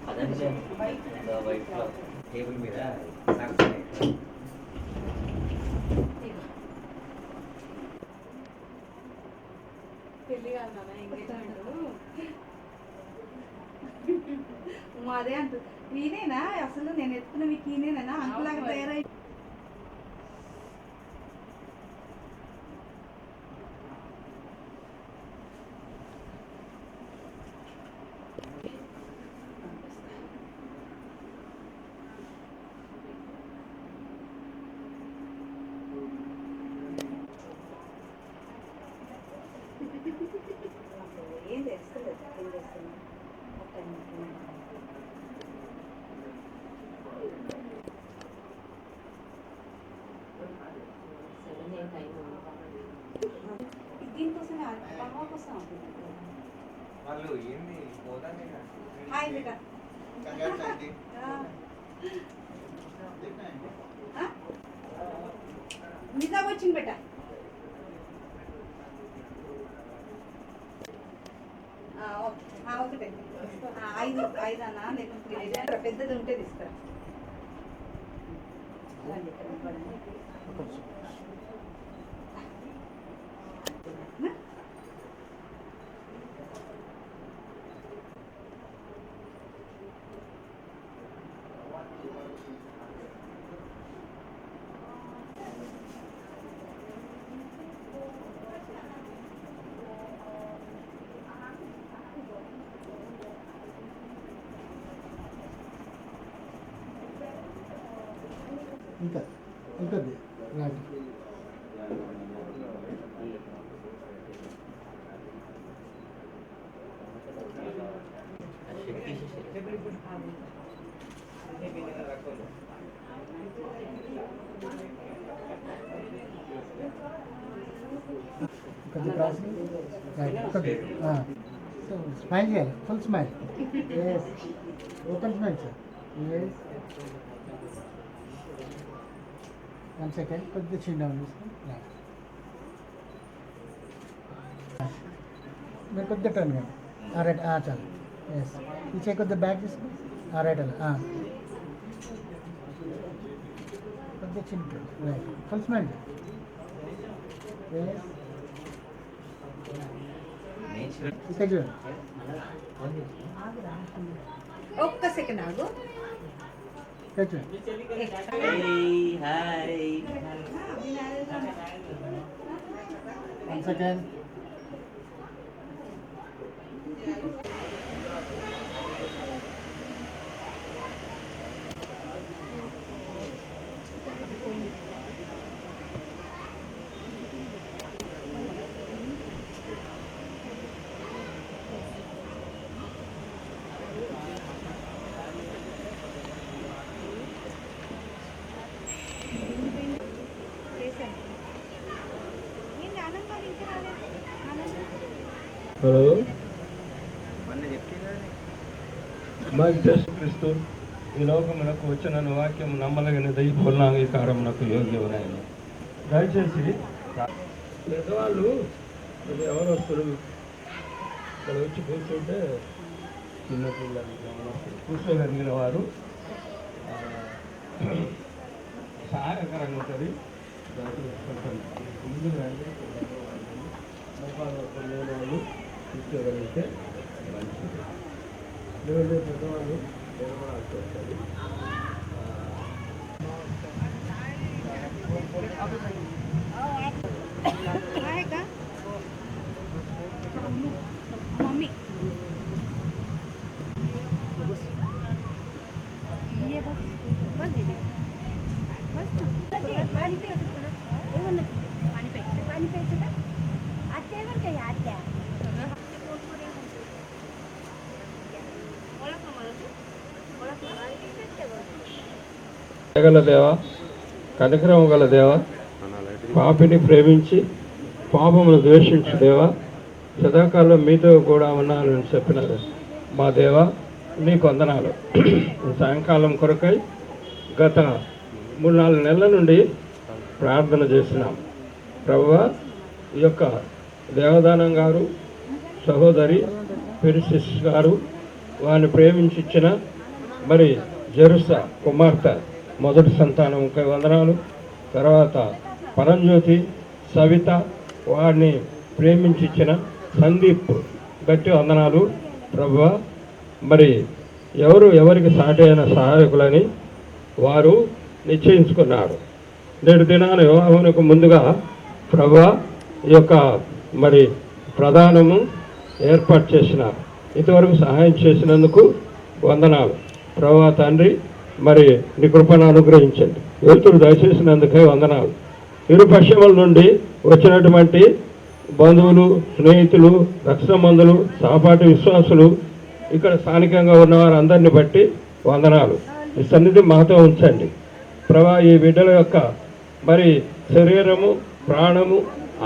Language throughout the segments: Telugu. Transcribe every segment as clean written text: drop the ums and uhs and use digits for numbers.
అదంటే వైట్లో టేబుల్ మీద పెళ్ళి కాదు అదే అంటు ఈయనేనా అసలు నేను ఎత్తుకున్న మీకు ఈయనేనా అంకులాగా తయారై ఏం తెలుసుకోలేదు ఏం చేస్తున్నా దీనికోసమే పర్వా కోసం వాళ్ళు ఏంది పోదానే హాయ్ బేటా నిజాం వచ్చింది బేటా ఒకటే 5 అన్నా లేకపోతే పెద్దది ఉంటే తీసుకురా ఇంకా ఉంటుంది రాండి కొద్ది క్రాస్ కొద్ది సో స్మైల్ చేయాలి full smile yes open smile sir yes 1 second put the chin down मैं खुद टर्न कर राइट चल यस पीछे को द बैक राइट अला खुद the chin right full smile yes ఇక్కడ చూడు ఒక్క సెకండ్ ఆగు ఇక్కడ హాయ్ 1 second హలో క్రీస్తు ఈ లోకమునకు వచ్చిన వాక్యం నమ్మలగిన దైవోల్లాంగీకారమునకు యోగ్యమునైన దయచేసి పెద్దవాళ్ళు ఎవరొస్తారు ఇక్కడ వచ్చి కూర్చుంటే చిన్నపిల్లలు కూర్చోగలిగిన వారు సహాయకరంగా ఉంటుంది ముందు రండి లేని వాళ్ళు కూర్చోగలిగితే మంచిది లేదు పెద్దవాళ్ళు నిర్మాణాలు వస్తుంది मम्मी ये बस बस दीदी बस पानी पे पानी पे आत्या काय आत्या గల దేవ కనికరము గల దేవ పాపిని ప్రేమించి పాపమును ద్వేషించు దేవ సదాకాలం మీతో కూడా ఉన్నానని చెప్పినారు మా దేవ నీకు వందనాలు సాయంకాలం కొరకై గత 3-4 నెలల నుండి ప్రార్థన చేస్తున్నాం ప్రభువా ఈ యొక్క దేవదానం గారు సహోదరి పెరిసిస్ గారు వారిని ప్రేమించి ఇచ్చిన మరి జెరుసా కుమార్తె మొదటి సంతానంకి వందనాలు. తర్వాత పరంజ్యోతి సవిత వారిని ప్రేమించి ఇచ్చిన సందీప్ గట్టి వందనాలు. ప్రభువా, మరి ఎవరికి సాటి అయిన సహాయకులని వారు నిశ్చయించుకున్నారు. నేడు దినాన వివాహమునకు ముందుగా ప్రభువా ఈ యొక్క మరి ప్రధానము ఏర్పాటు చేసినారు. ఇంతవరకు సహాయం చేసినందుకు వందనాలు. ప్రభువా తండ్రి, మరి నీ కృపను అనుగ్రహించండి. వెలుతురు దయచేసినందుకే వందనాలు. ఇరు పశ్చిమల నుండి వచ్చినటువంటి బంధువులు, స్నేహితులు, రక్షబంధులు, సహపాఠి విశ్వాసులు, ఇక్కడ స్థానికంగా ఉన్న వారందరినీ బట్టి వందనాలు. ఈ సన్నిధి మాతో ఉంచండి ప్రభా. ఈ బిడ్డల యొక్క మరి శరీరము, ప్రాణము,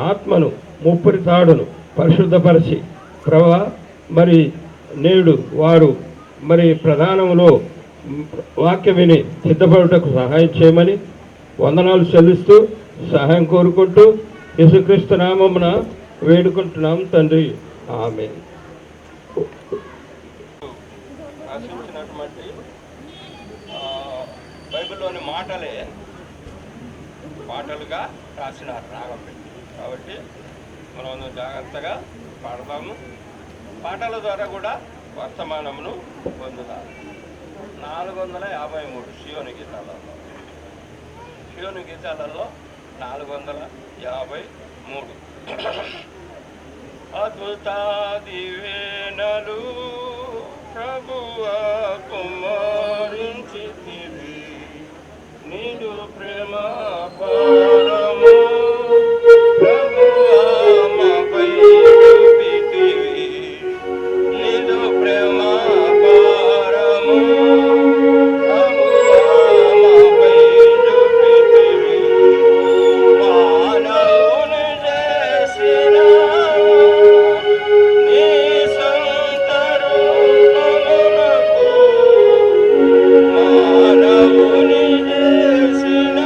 ఆత్మను, ముప్పురి తాడును పరిశుద్ధపరిచి ప్రభా, మరి నేడు వారు మరి ప్రధానంలో వాక్యం విని సిద్ధపడుటకు సహాయం చేయమని వందనాలు చెల్లిస్తూ సహాయం కోరుకుంటూ యేసుక్రీస్తు నామమున వేడుకుంటున్నాం తండ్రి, ఆమేన్. రాసించినటువంటి బైబిల్లోని పాటలుగా రాసినారు రాగం పెట్టి. కాబట్టి మనం జాగ్రత్తగా పాడదాము. పాటల ద్వారా కూడా వర్తమానమును పొందుతాము. 453 శియోని గీతాలలో 453 అద్భుత దివేనలు ప్రభువా కుమారించితివి, నీదు ప్రేమ పారము ప్రభువా మాపై చూపితివి, నీదు ప్రేమ పారము ప్రభువా మాపై చూపితివి, మానవుని చేసిన నీ సొంత రూపమునకు, మానవుని చేసిన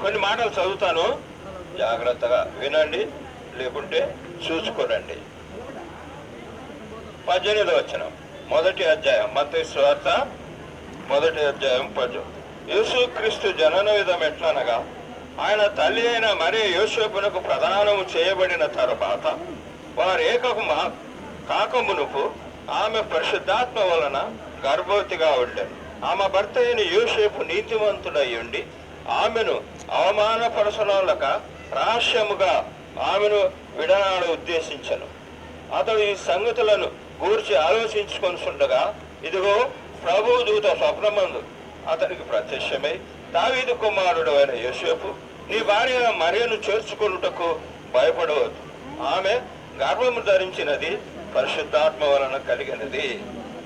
కొన్ని మాటలు చదువుతాను, జాగ్రత్తగా వినండి, లేకుంటే చూసుకోనండి. 18వ వచనం, మొదటి అధ్యాయం, మత్తయి సువార్త 1వ అధ్యాయం 10. యేసుక్రీస్తు జనన విధం ఎట్లనగా, ఆయన తల్లి అయిన మరియ యోసేపునకు ప్రదానము చేయబడిన తరువాత వారు ఏకము కాకమునుపు ఆమె పరిశుద్ధాత్మ వలన గర్భవతిగా ఉండెను. ఆమె భర్త అయిన యోసేపు నీతిమంతుడై ఉండి ఆమెను అవమానపరచనోళ్ళక రహస్యముగా ఆమెను విడనాడ ఉద్దేశించను. అతడు ఈ సంగతులను గూర్చి ఆలోచించుకొనిచుండగా, ఇదిగో ప్రభు దూత స్వప్నమందు అతనికి ప్రత్యక్షమై, దావీదు కుమారుడు అయిన యోసేపు, నీ భార్య మరియను చేర్చుకొనుటకు భయపడవద్దు, ఆమె గర్భము ధరించినది పరిశుద్ధాత్మ వలన కలిగినది.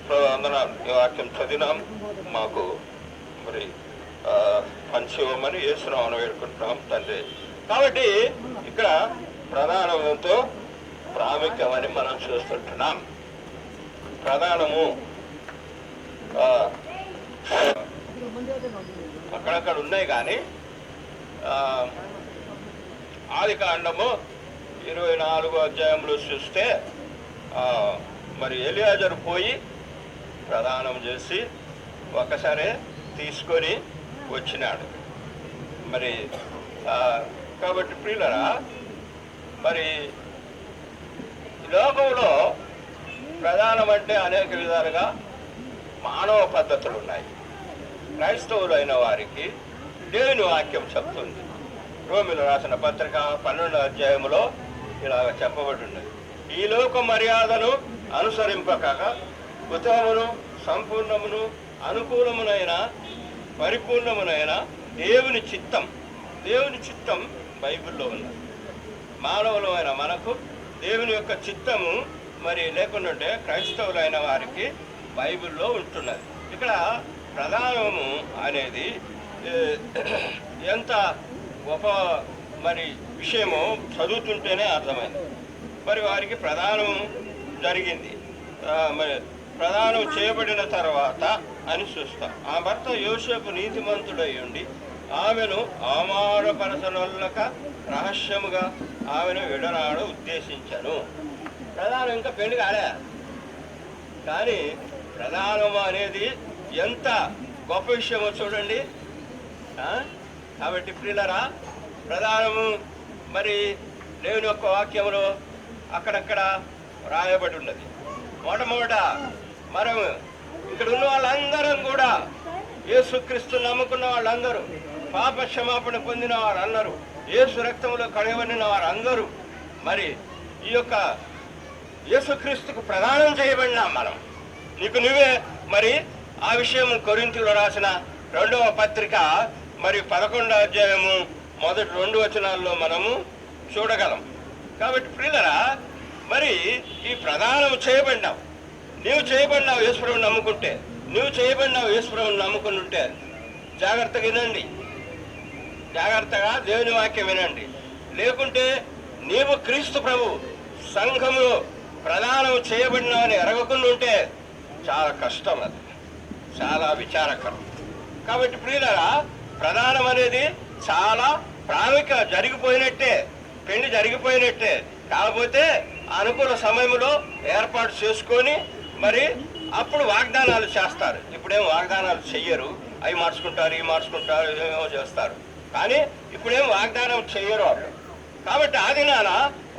వందనాలు. ఈ వాక్యం చదివినాం, మాకు మరి పంచివ్వమని యేసునామమున వేడుకుంటున్నాం తండ్రి. కాబట్టి ఇక్కడ ప్రధానంతో ప్రాముఖ్యమని మనం చూస్తుంటున్నాం. ప్రధానము అక్కడక్కడ ఉన్నాయి, కానీ ఆదికాండము 24వ అధ్యాయంలో చూస్తే మరి ఎలియాజరు పోయి ప్రదానం చేసి ఒకసారి తీసుకొని వచ్చినాడు. మరి కాబట్టి ప్రియులరా, మరి లోకంలో ప్రధానం అంటే అనేక విధాలుగా మానవ పద్ధతులు ఉన్నాయి. క్రైస్తవులైన వారికి దేవుని వాక్యం చెప్తుంది. రోమిలో రాసిన పత్రిక 12వ అధ్యాయంలో ఇలాగ చెప్పబడి ఉన్నది, ఈ లోక మర్యాదను అనుసరింపక ఉత్తమమును సంపూర్ణమును అనుకూలమునైన పరిపూర్ణమునైన దేవుని చిత్తం బైబిల్లో ఉన్నది. మానవులమైన మనకు దేవుని యొక్క చిత్తము మరి లేకుంటే క్రైస్తవులైన వారికి బైబిల్లో ఉంటున్నది. ఇక్కడ ప్రధానము అనేది ఎంత గొప్ప మరి విషయమో చదువుతుంటేనే అర్థమైంది. మరి వారికి ప్రధానం జరిగింది, మరి ప్రదానం చేయబడిన తర్వాత అని చూస్తాం. ఆ భర్త యోసేపు నీతిమంతుడై ఉండి ఆమెను అవమానపరచనొల్లక రహస్యముగా ఆమెను విడనాడ ఉద్దేశించను. ప్రధానం ఇంకా పెళ్లి కాలే, కానీ ప్రధానం అనేది ఎంత గొప్ప విషయమో చూడండి. కాబట్టి ప్రియులరా, ప్రధానము మరి దేవుని యొక్క వాక్యంలో అక్కడక్కడ రాయబడి ఉన్నది. మొట్టమొదట మనం ఇక్కడ ఉన్న వాళ్ళందరం కూడా, యేసుక్రీస్తు నమ్ముకున్న వాళ్ళందరూ, పాప క్షమాపణ పొందిన వారందరూ, యేసు రక్తంలో కడగబడిన వారందరూ మరి ఈ యొక్క యేసుక్రీస్తుకు ప్రదానం చేయబడినాం మనం. నీకు నువ్వే మరి ఆ విషయం కొరింథీయులకు రాసిన 2వ పత్రిక మరి 11వ అధ్యాయము మొదటి 2 వచనాల్లో మనము చూడగలం. కాబట్టి ప్రియులరా, మరి ఈ ప్రదానం చేయబడినావు, నీవు చేయబడినావు యేసుప్రభువుని నమ్ముకుంటే, నువ్వు చేయబడినావు యేసుప్రభువుని నమ్ముకుని ఉంటే జాగ్రత్తగా వినండి, జాగ్రత్తగా దేవుని వాక్యం వినండి. లేకుంటే నీవు క్రీస్తు ప్రభు సంఘములో ప్రదానం చేయబడినావని ఎరగకుండా ఉంటే చాలా కష్టం, అది చాలా విచారకరం. కాబట్టి ప్రియులరా, ప్రదానం అనేది చాలా ప్రాముఖ్యం. జరిగిపోయినట్టే, పెళ్లి జరిగిపోయినట్టే. కాకపోతే అనుకూల సమయంలో ఏర్పాటు చేసుకొని మరి అప్పుడు వాగ్దానాలు చేస్తారు. ఇప్పుడేం వాగ్దానాలు చెయ్యరు, అవి మార్చుకుంటారు, ఇవి మార్చుకుంటారు, ఏమేమో చేస్తారు. కానీ ఇప్పుడేం వాగ్దానం చెయ్యరు వాళ్ళు. కాబట్టి ఆ దినాన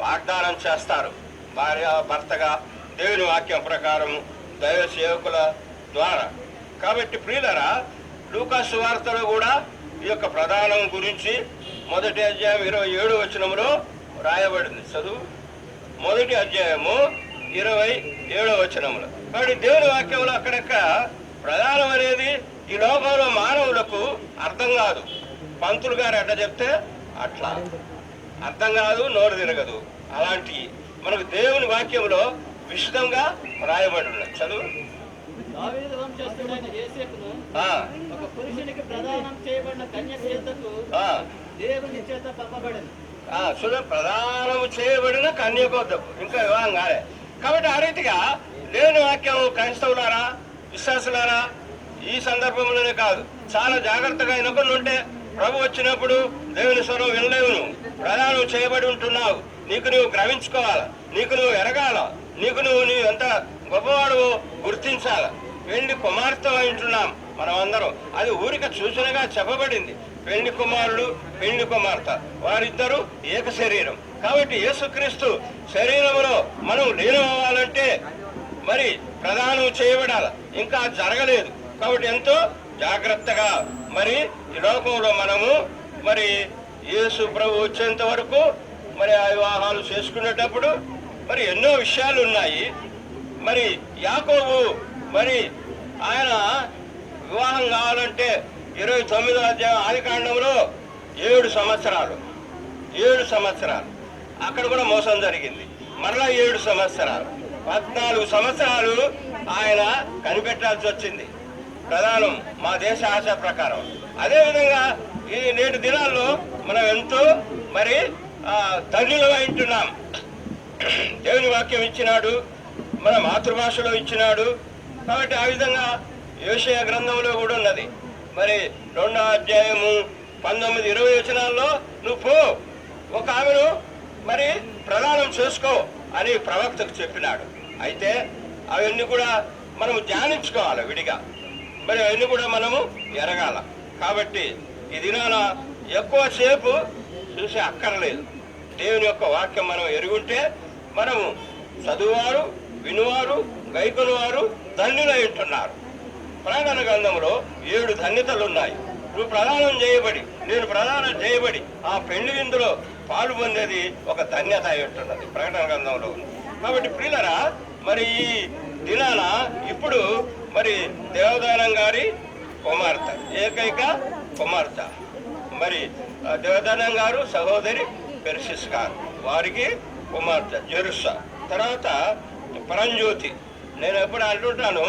వాగ్దానం చేస్తారు, భార్య భర్తగా దేవుని వాక్యం ప్రకారం దైవ సేవకుల ద్వారా. కాబట్టి ప్రియులరా, లూకా సువార్తలో కూడా ఈ యొక్క ప్రధానం గురించి 1వ అధ్యాయం 27వ వచనంలో రాయబడింది. చదువు 1వ అధ్యాయము 27వ వచనంలో. కాబట్టి దేవుని వాక్యంలో అక్కడక్కడ ప్రధానం అనేది ఈ లోకంలో మానవులకు అర్థం కాదు. పంతులు గారు ఎట్లా చెప్తే అట్లా అర్థం కాదు, నోరు తిరగదు. అలాంటి మనకు దేవుని వాక్యంలో విశదంగా రాయబడి ఉన్నది. చదువు. దావీదు వంశస్థుడైన యోసేపును ఒక పురుషునికి ప్రదానం చేయబడిన కన్యక యొద్దకు దేవుని చేత పంపబడింది. ప్రదానము చేయబడిన కన్యకోద్దకు ఇంకా వివాహం కాలే. కాబట్టి ఆ రీతిగా దేవుని వాక్యం క్రైస్తవులారా, విశ్వాసులారా, ఈ సందర్భంలోనే కాదు, చాలా జాగ్రత్తగా వినకుండా ఉంటే ప్రభు వచ్చినప్పుడు దేవుని స్వరం వినలేవు. నువ్వు ప్రదానం చేయబడి ఉంటున్నావు. నీకు నువ్వు గ్రహించుకోవాలా, నీకు నువ్వు ఎరగాల, నీకు నువ్వు ఎంత గొప్పవాడు గుర్తించాల. పెళ్లి కుమార్తె అంటున్నాం మనం అందరం. అది ఊరిక సూచనగా చెప్పబడింది. పెళ్లి కుమారుడు, పెళ్లి కుమార్తె వారిద్దరూ ఏక శరీరం. కాబట్టి యేసుక్రీస్తు శరీరంలో మనం లీనమవ్వాలంటే మరి ప్రదానం చేయబడాలి. ఇంకా జరగలేదు కాబట్టి ఎంతో జాగ్రత్తగా మరి ఈ లోకంలో మనము మరి యేసు ప్రభు వచ్చేంత వరకు మరి ఆ వివాహాలు చేసుకునేటప్పుడు మరి ఎన్నో విషయాలు ఉన్నాయి. మరి యాకోబు మరి ఆయన వివాహం కావాలంటే 29వ అధ్యాయం ఆదికాండంలో 7 సంవత్సరాలు అక్కడ కూడా మోసం జరిగింది. మరలా 7 సంవత్సరాలు 14 సంవత్సరాలు ఆయన కనిపెట్టాల్సి వచ్చింది ప్రధానం మా దేశ ఆశ ప్రకారం. అదేవిధంగా ఈ నేటి దినాల్లో మనం ఎంతో మరి ధన్యులుగా వింటున్నాం. దేవుని వాక్యం ఇచ్చినాడు, మన మాతృభాషలో ఇచ్చినాడు. కాబట్టి ఆ విధంగా యోషయ గ్రంథంలో కూడా ఉన్నది. మరి 2వ అధ్యాయము 19-20 వచనాల్లో నువ్వు పో, ఒక ఆమెను మరి ప్రదానం చేసుకో అని ప్రవక్తకు చెప్పినాడు. అయితే అవన్నీ కూడా మనము ధ్యానించుకోవాలి విడిగా. మరి అవన్నీ కూడా మనము ఎరగాల. కాబట్టి ఈ దినాన ఎక్కువసేపు చూసి అక్కర్లేదు. దేవుని యొక్క వాక్యం మనం ఎరుగుంటే మనము చదువువారు, వినువారు, గైకొనువారు ధన్యులై ఉంటున్నారు. ప్రకటన గ్రంథంలో 7 ధన్యతలు ఉన్నాయి. నువ్వు ప్రదానం చేయబడి, నేను ప్రదానం చేయబడి ఆ పెళ్లి విందులో పాలు పొందేది ఒక ధన్యత అయి ఉంటున్నది ప్రకటన గ్రంథంలో. కాబట్టి ప్రియులరా, మరి ఈ దినాన ఇప్పుడు మరి దేవదానం గారి కుమార్తె, ఏకైక కుమార్తె మరి దేవదానం గారు సహోదరి పెర్సిస్ గారు, వారికి కుమార్తె జెరుసా. తర్వాత పరంజ్యోతి. నేను ఎప్పుడు అంటుంటాను,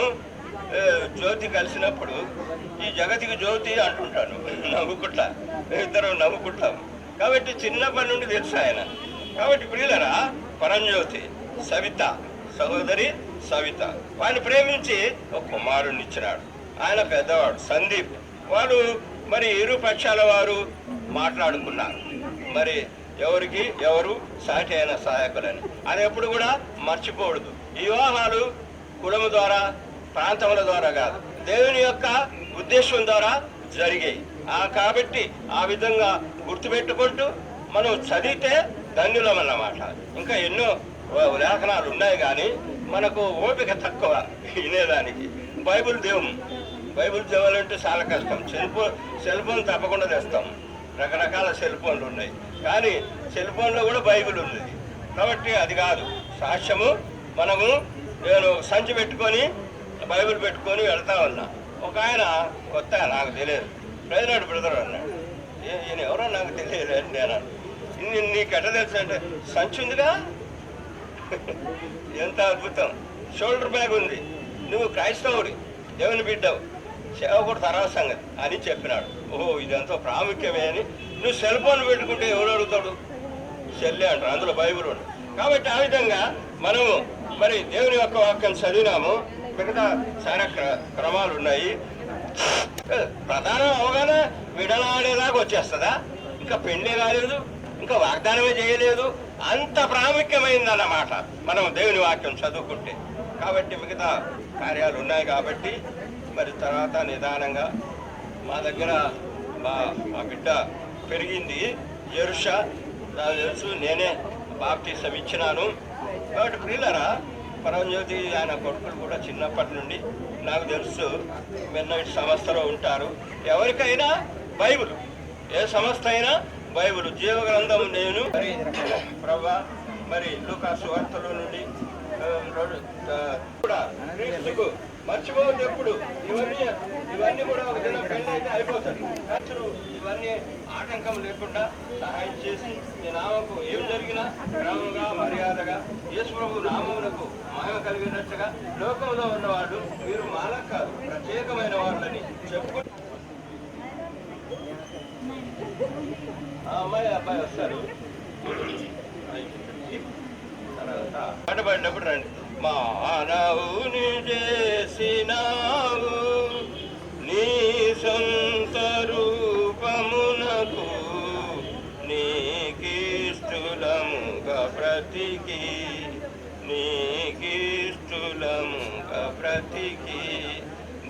జ్యోతి కలిసినప్పుడు ఈ జగతికి జ్యోతి అంటుంటాను, నవ్వుకుంటా, ఇద్దరం నవ్వుకుంటాం. కాబట్టి చిన్నప్పటి నుండి తెలుసు ఆయన. కాబట్టి ప్రియులరా, పరంజ్యోతి సవిత, సహోదరి సవిత, వారిని ప్రేమించి ఒక కుమారుణ్ణి ఇచ్చినాడు. ఆయన పెద్దవాడు సందీప్. వారు మరి ఇరు పక్షాల వారు మాట్లాడుకున్నారు, మరి ఎవరికి ఎవరు సాటి అయిన సహాయకులని. అది ఎప్పుడు కూడా మర్చిపోకూడదు. ఈ వివాహాలు కులము ద్వారా, ప్రాంతముల ద్వారా కాదు, దేవుని యొక్క ఉద్దేశం ద్వారా జరిగాయి. కాబట్టి ఆ విధంగా గుర్తుపెట్టుకుంటూ మనం చదివితే ధన్యులమన్నమాట. ఇంకా ఎన్నో లేఖనాలు ఉన్నాయి కానీ మనకు ఓపిక తక్కువ వినేదానికి. బైబిల్ దేవులంటే చాలా కష్టం. సెల్ ఫోన్ తప్పకుండా తెస్తాం. రకరకాల సెల్ ఫోన్లు ఉన్నాయి, కానీ సెల్ ఫోన్లో కూడా బైబిల్ ఉంది. కాబట్టి అది కాదు సాక్ష్యము. మనము నేను సంచి పెట్టుకొని బైబిల్ పెట్టుకొని వెళ్తా ఉన్నా. ఒక ఆయన కొత్త, నాకు తెలియదు, ప్రెసిడెంట్ బ్రదర్ అన్నాడు. ఈయన ఎవరో నాకు తెలియదు అని నేను. నీకు ఎట్లా తెలుసు అంటే, సంచి ఉందిగా, ఎంత అద్భుతం, షోల్డర్ బ్యాగ్ ఉంది, నువ్వు క్రైస్తవుడి, దేవుని బిడ్డవు, సేవకుడు తర్వాత సంగతి అని చెప్పినాడు. ఓహో, ఇదంతా ప్రాముఖ్యమే అని. నువ్వు సెల్ ఫోన్ పెట్టుకుంటే ఎవరు అడుగుతాడు? సెల్లే అంటారు, అందులో బైబిల్ ఉంది. కాబట్టి ఆ విధంగా మనము మరి దేవుని యొక్క వాక్యం చదివినాము. మిగతా చాలా క్రమాలు ఉన్నాయి. ప్రధానం అవగానే విడనాడేలాగా వచ్చేస్తుందా? ఇంకా పెళ్ళే కాలేదు, ఇంకా వాగ్దానమే చేయలేదు. అంత ప్రాముఖ్యమైందన్నమాట మనం దేవుని వాక్యం చదువుకుంటే. కాబట్టి మిగతా కార్యాలు ఉన్నాయి. కాబట్టి మరి తర్వాత నిదానంగా మా దగ్గర మా బిడ్డ పెరిగింది జెరుషా, నాకు తెలుసు, నేనే బాప్టిజం ఇచ్చినాను. కాబట్టి ప్రియులరా, పరంజ్యోతి ఆయన కొడుకులు కూడా చిన్నప్పటి నుండి నాకు తెలుసు మెన్నటి సంస్థలో ఉంటారు. ఎవరికైనా బైబిల్, ఏ సంస్థ అయినా బైబిల్ జీవగ్రంథం. నేను ప్రభా మరి లూకా సువార్తలో నుండి కూడా క్రీస్తుకు మర్చిపోవద్దు ఎప్పుడు. ఇవన్నీ కూడా ఒక చిన్న పెళ్లి అయితే అయిపోతుంది. ఖర్చులు ఇవన్నీ ఆటంకం లేకుండా సహాయం చేసి ఈ నామకు ఏం జరిగినా క్రమంగా మర్యాదగా యేసు ప్రభు నామమునకు మహిమ కలిగినట్టుగా లోకంలో ఉన్నవాడు మీరు మాలా కాదు ప్రత్యేకమైన వాళ్ళని చెప్పుకుంటూ అబ్బాయి వస్తారు. పాటపడినప్పుడు రండి. మానవుని చేసినావు నీ సొంత రూపమున బ్రతికి నీకిష్టులముగ బ్రతికి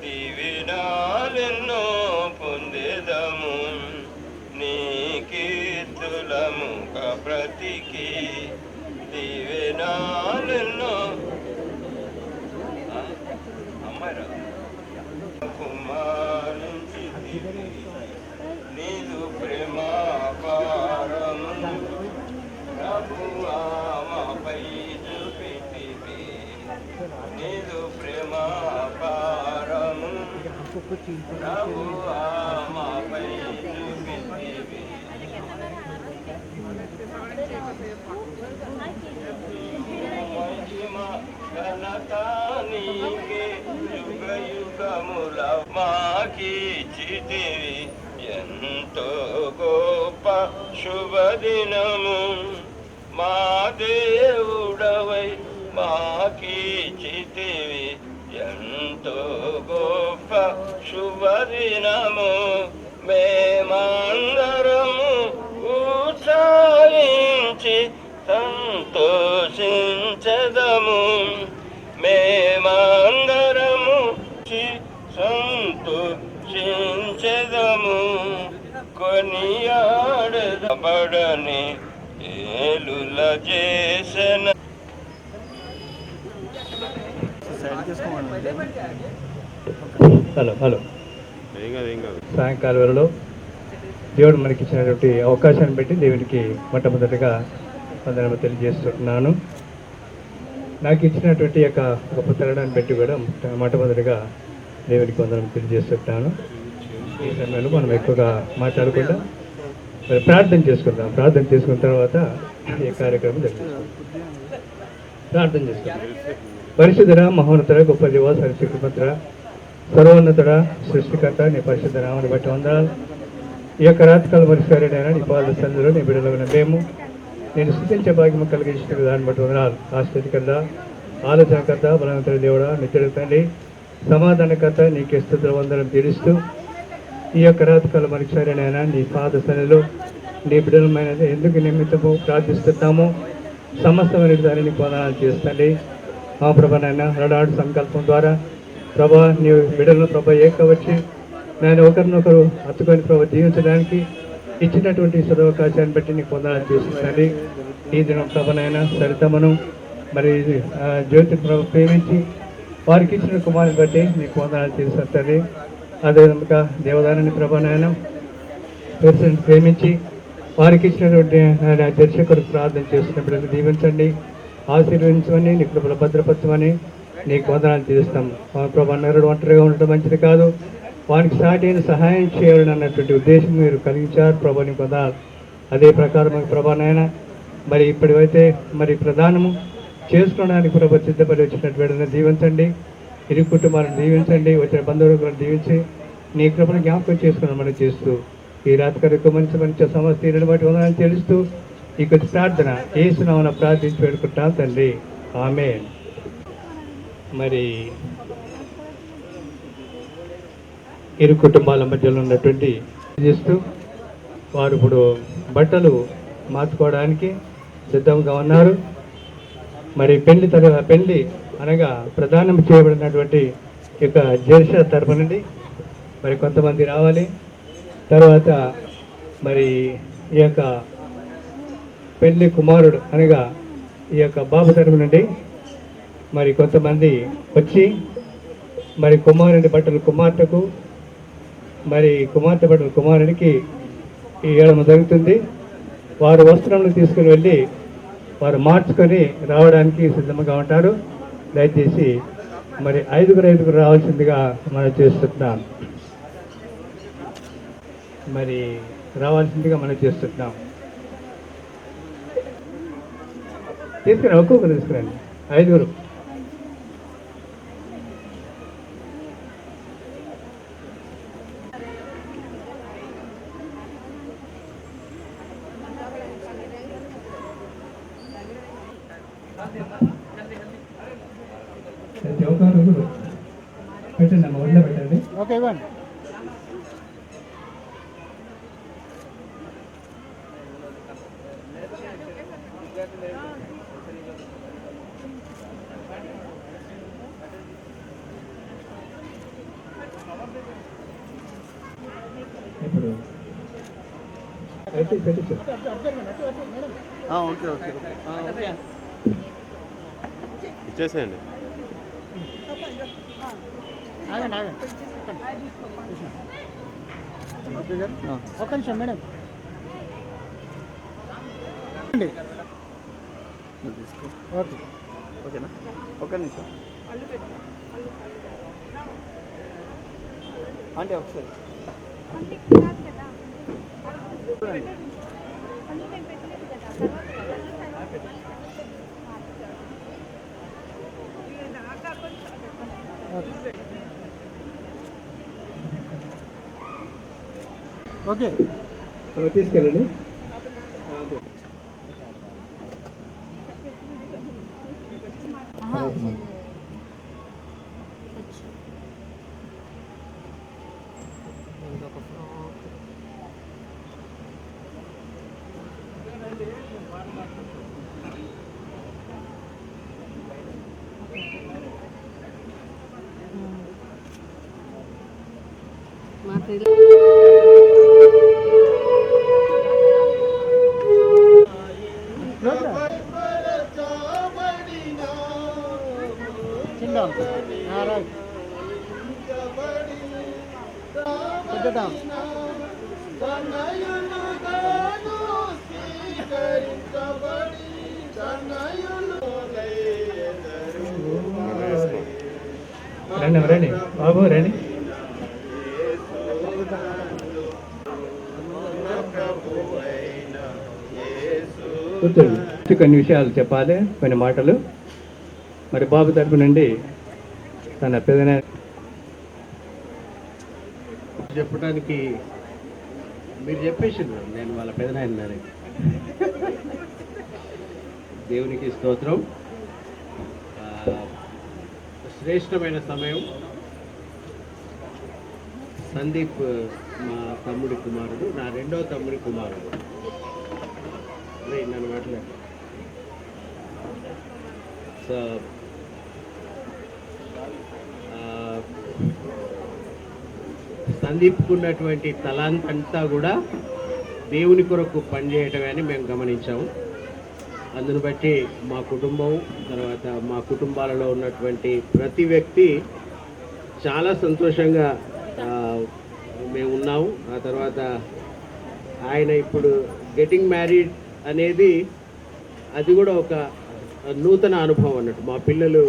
దివినాలెన్నో పొందెదము నీకిష్టులముగ బ్రతికి దివినాలెన్నో అమ్మాయి కుమారించి నీదు ప్రేమాపారము ప్రభువా మాపై చూపితివి నీదు ప్రేమాపారము ప్రభువా మాపై చూపితివి మహిమ ఘనత నీకే యుగ యుగముల మాకీచితివి ఎంతో గొప్ప శుభదినము మా దేవుడవై మాకీచితివి ఎంతో గొప్ప శుభదినము మేమందరము ఉత్సాహించి సంతోషించదము మేమందరము సంతోషించదము కొనియాడబడని ఏలుల చేసిన హలో సాయంకాల వేళలో దేవుడు మనకి ఇచ్చినటువంటి అవకాశాన్ని బట్టి దేవునికి మొట్టమొదటిగా వందనము తెలియజేస్తున్నాను. నాకు ఇచ్చినటువంటి యొక్క గొప్ప తరుణాన్ని బట్టి కూడా మొట్టమొదటిగా దేవునికి వందనం తెలియజేస్తున్నాను. ఈ సమయంలో మనం ఎక్కువగా మాట్లాడకుండా మరి ప్రార్థన చేసుకుందాం. ప్రార్థన చేసుకున్న తర్వాత ఈ కార్యక్రమం జరిగిస్తాం. ప్రార్థన చేసుకుందాం. పరిశుద్ధుడ, మహోన్నతుడ, గొప్ప దేవ, సర్వశక్తిమంతుడ, సర్వోన్నతుడ, సృష్టికర్త, నీ పరిశుద్ధ నామాన్ని బట్టి వందనాలు. ఈ యొక్క రాత్రికాల పరిష్కారైనా నీ పాద సందులో నీ బిడ్డలో మేము నేను స్థుతించే భాగ్యం కలిగించిన దాన్ని బట్టి వందనాలు. ఆశ్చర్యకర్త, ఆలోచనకర్త, బలవంతుడ దేవుడా, నిత్యుడు తండ్రి, సమాధానకర్త, నీకే స్తుతుల వందనం తీరుస్తూ ఈ యొక్క రాత్రికాల పరిష్కారైనా నీ పాద సన్నిధిలో నీ బిడ్డలమైన ఎందుకు నిమిత్తము ప్రార్థిస్తున్నామో సమస్తమైన దాన్ని నీకు వందనాలు చేస్తండి. మా ప్రభానైనా రడాడు సంకల్పం ద్వారా ప్రభా నీ బిడ్డలను ప్రభా ఏకవచ్చి నేను ఒకరినొకరు హత్తుకొని ప్రభా జీవించడానికి ఇచ్చినటువంటి సదవకాశాన్ని బట్టి నీకు వందనాలు చేస్తుంది. ఈ దినం ప్రభనైనా సరితమను మరి జ్యోతిని ప్రభు ప్రేమించి వారికి ఇచ్చిన కుమారుని బట్టి నీకు వందనాలు చేస్తుంది. అదేవిధంగా దేవదానాన్ని ప్రభనైనా పేరెంట్స్ ప్రేమించి వారికి ఇచ్చినటువంటి దర్శకుడు ప్రార్థన చేస్తున్న బిడ్డలు దీవించండి, ఆశీర్వదించమని నీ కృపల భద్రపరచమని నీకు వందనాలు చేస్తాం. ప్రభా నరుడు ఒంటరిగా ఉండటం మంచిది కాదు, వానికి సాటైన సహాయం చేయాలని అన్నటువంటి ఉద్దేశం మీరు కలిగించారు ప్రభా, నీకు వందనాలు. అదే ప్రకారం ప్రభానైనా మరి ఇప్పటివైతే మరి ప్రధానము చేసుకోవడానికి ప్రభు సిద్ధపడి వచ్చినటువంటి దీవించండి, ఇరు కుటుంబాలను దీవించండి, వచ్చిన బంధువులను దీవించి నీ కృపను జ్ఞాపకం చేసుకుని మనం చేస్తూ ఈ రాత్రి మంచి మంచి సమస్యలను బట్టి వందనాలు తెలుస్తూ ఈ కొద్ది ప్రార్థన యేసునామమున ప్రార్థించి పెట్టుకుంటాం తండ్రి, ఆమేన్. మరి ఇరు కుటుంబాల మధ్యలో ఉన్నటువంటి చేస్తూ వారు ఇప్పుడు బట్టలు మార్చుకోవడానికి సిద్ధంగా ఉన్నారు. మరి పెళ్లి అనగా ప్రదానం చేయబడినటువంటి యొక్క జెర్ష తరపు నుండి మరి కొంతమంది రావాలి. తర్వాత మరి ఈ యొక్క పెళ్లి కుమారుడు అనగా ఈ యొక్క బాబు తరపు నుండి మరి కొంతమంది వచ్చి మరి కుమారుడి బట్టలు కుమార్తెకు, మరి కుమార్తె బట్టలు కుమారుడికి ఇవ్వడం జరుగుతుంది. వారు వస్త్రములు తీసుకుని వెళ్ళి వారు మార్చుకొని రావడానికి సిద్ధంగా ఉంటారు. దయచేసి మరి ఐదుగురు రావాల్సిందిగా మనం చేస్తున్నాం. తీసుకురండి, ఒక్కొక్కరు తీసుకురండి, ఐదుగురు. పెట్టండి అమ్మ, ఒళ్ళో పెట్టండి. ఓకే ఇవ్వండి. ఇప్పుడు పెట్టచ్చు. ఓకే ఓకే ఓకే ఇచ్చేసేయండి. ఆగండి ఆగండి ఒక్క నిమిషం మేడం. ఓకే ఓకేనా ఒక్క నిమిషం అంటే ఒకసారి ఓకే తీసుకెళ్ళండి. చిందాం రైట్ పెద్దదాం రండి రండి బాబు రండి. కూర్చోండి. కొన్ని విషయాలు చెప్పాలి, కొన్ని మాటలు. మరి బాబు తరపు నుండి తన పెదన చెప్పడానికి మీరు చెప్పేసిండ్రు, నేను వాళ్ళ పెదనాయన. దేవునికి స్తోత్రం. శ్రేష్టమైన సమయం. సందీప్ మా తమ్ముడి కుమారుడు, నా రెండవ తమ్ముడి కుమారుడు. నన్ను మాట్లాడు. సో సందీప్కు ఉన్నటువంటి తలాంత్ అంతా కూడా దేవుని కొరకు పనిచేయటమే అని మేము గమనించాము. అందును బట్టి మా కుటుంబం, తర్వాత మా కుటుంబాలలో ఉన్నటువంటి ప్రతి వ్యక్తి చాలా సంతోషంగా మేము ఉన్నాము. ఆ తర్వాత ఆయన ఇప్పుడు గెటింగ్ మ్యారీడ్ అనేది అది కూడా ఒక నూతన అనుభవం అన్నట్టు. మా పిల్లలు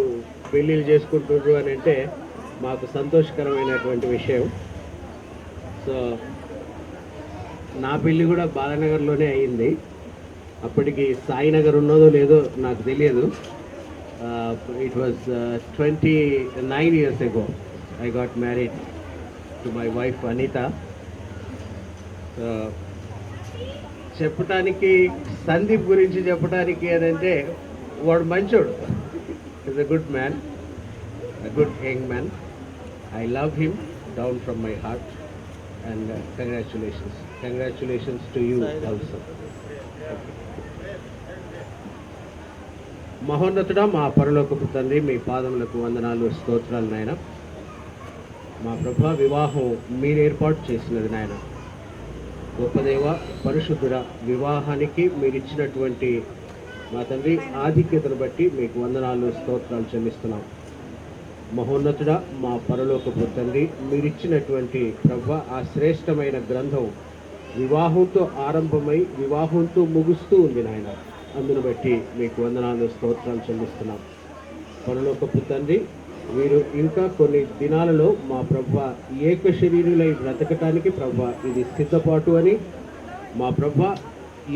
పెళ్ళిళ్ళు చేసుకుంటున్నారు అని అంటే మాకు సంతోషకరమైనటువంటి విషయం. సో నా పెళ్ళి కూడా బాలానగర్లోనే అయ్యింది. అప్పటికి సాయినగర్ ఉన్నదో లేదో నాకు తెలియదు. It was 29 years ago I got married to my wife Anita. చెప్పడానికి సందీప్ గురించి చెప్పడానికి ఏంటంటే వాడు మంచోడు. Is a good man, a good young man. I love him down from my heart and congratulations to you also. మహోన్నతుడా, మా పరలోకపు తండ్రి, మీ పాదములకు వందనాలు, స్తోత్రాలు నాయన. మా ప్రభా, వివాహం మీరు ఏర్పాటు చేసినది నాయన. గొప్ప దేవ, పరిశుద్ధుడ, వివాహానికి మీరు ఇచ్చినటువంటి మా తండ్రి ఆధిక్యతను బట్టి మీకు వందనాలు, స్తోత్రాలు చెల్లిస్తున్నాం. మహోన్నతుడ, మా పరలోకపు తండ్రి, మీరు ఇచ్చినటువంటి ప్రభా ఆ శ్రేష్టమైన గ్రంథం వివాహంతో ఆరంభమై వివాహంతో ముగుస్తూ ఉంది నాయన. అందును బట్టి మీకు వందనాలు, స్తోత్రాలు చెల్లిస్తున్నాం. పరలోకపు తండ్రి, మీరు ఇంకా కొన్ని దినాలలో మా ప్రభా ఏక శరీరులై బ్రతకటానికి ప్రభా ఇది సిద్ధపాటు అని, మా ప్రభా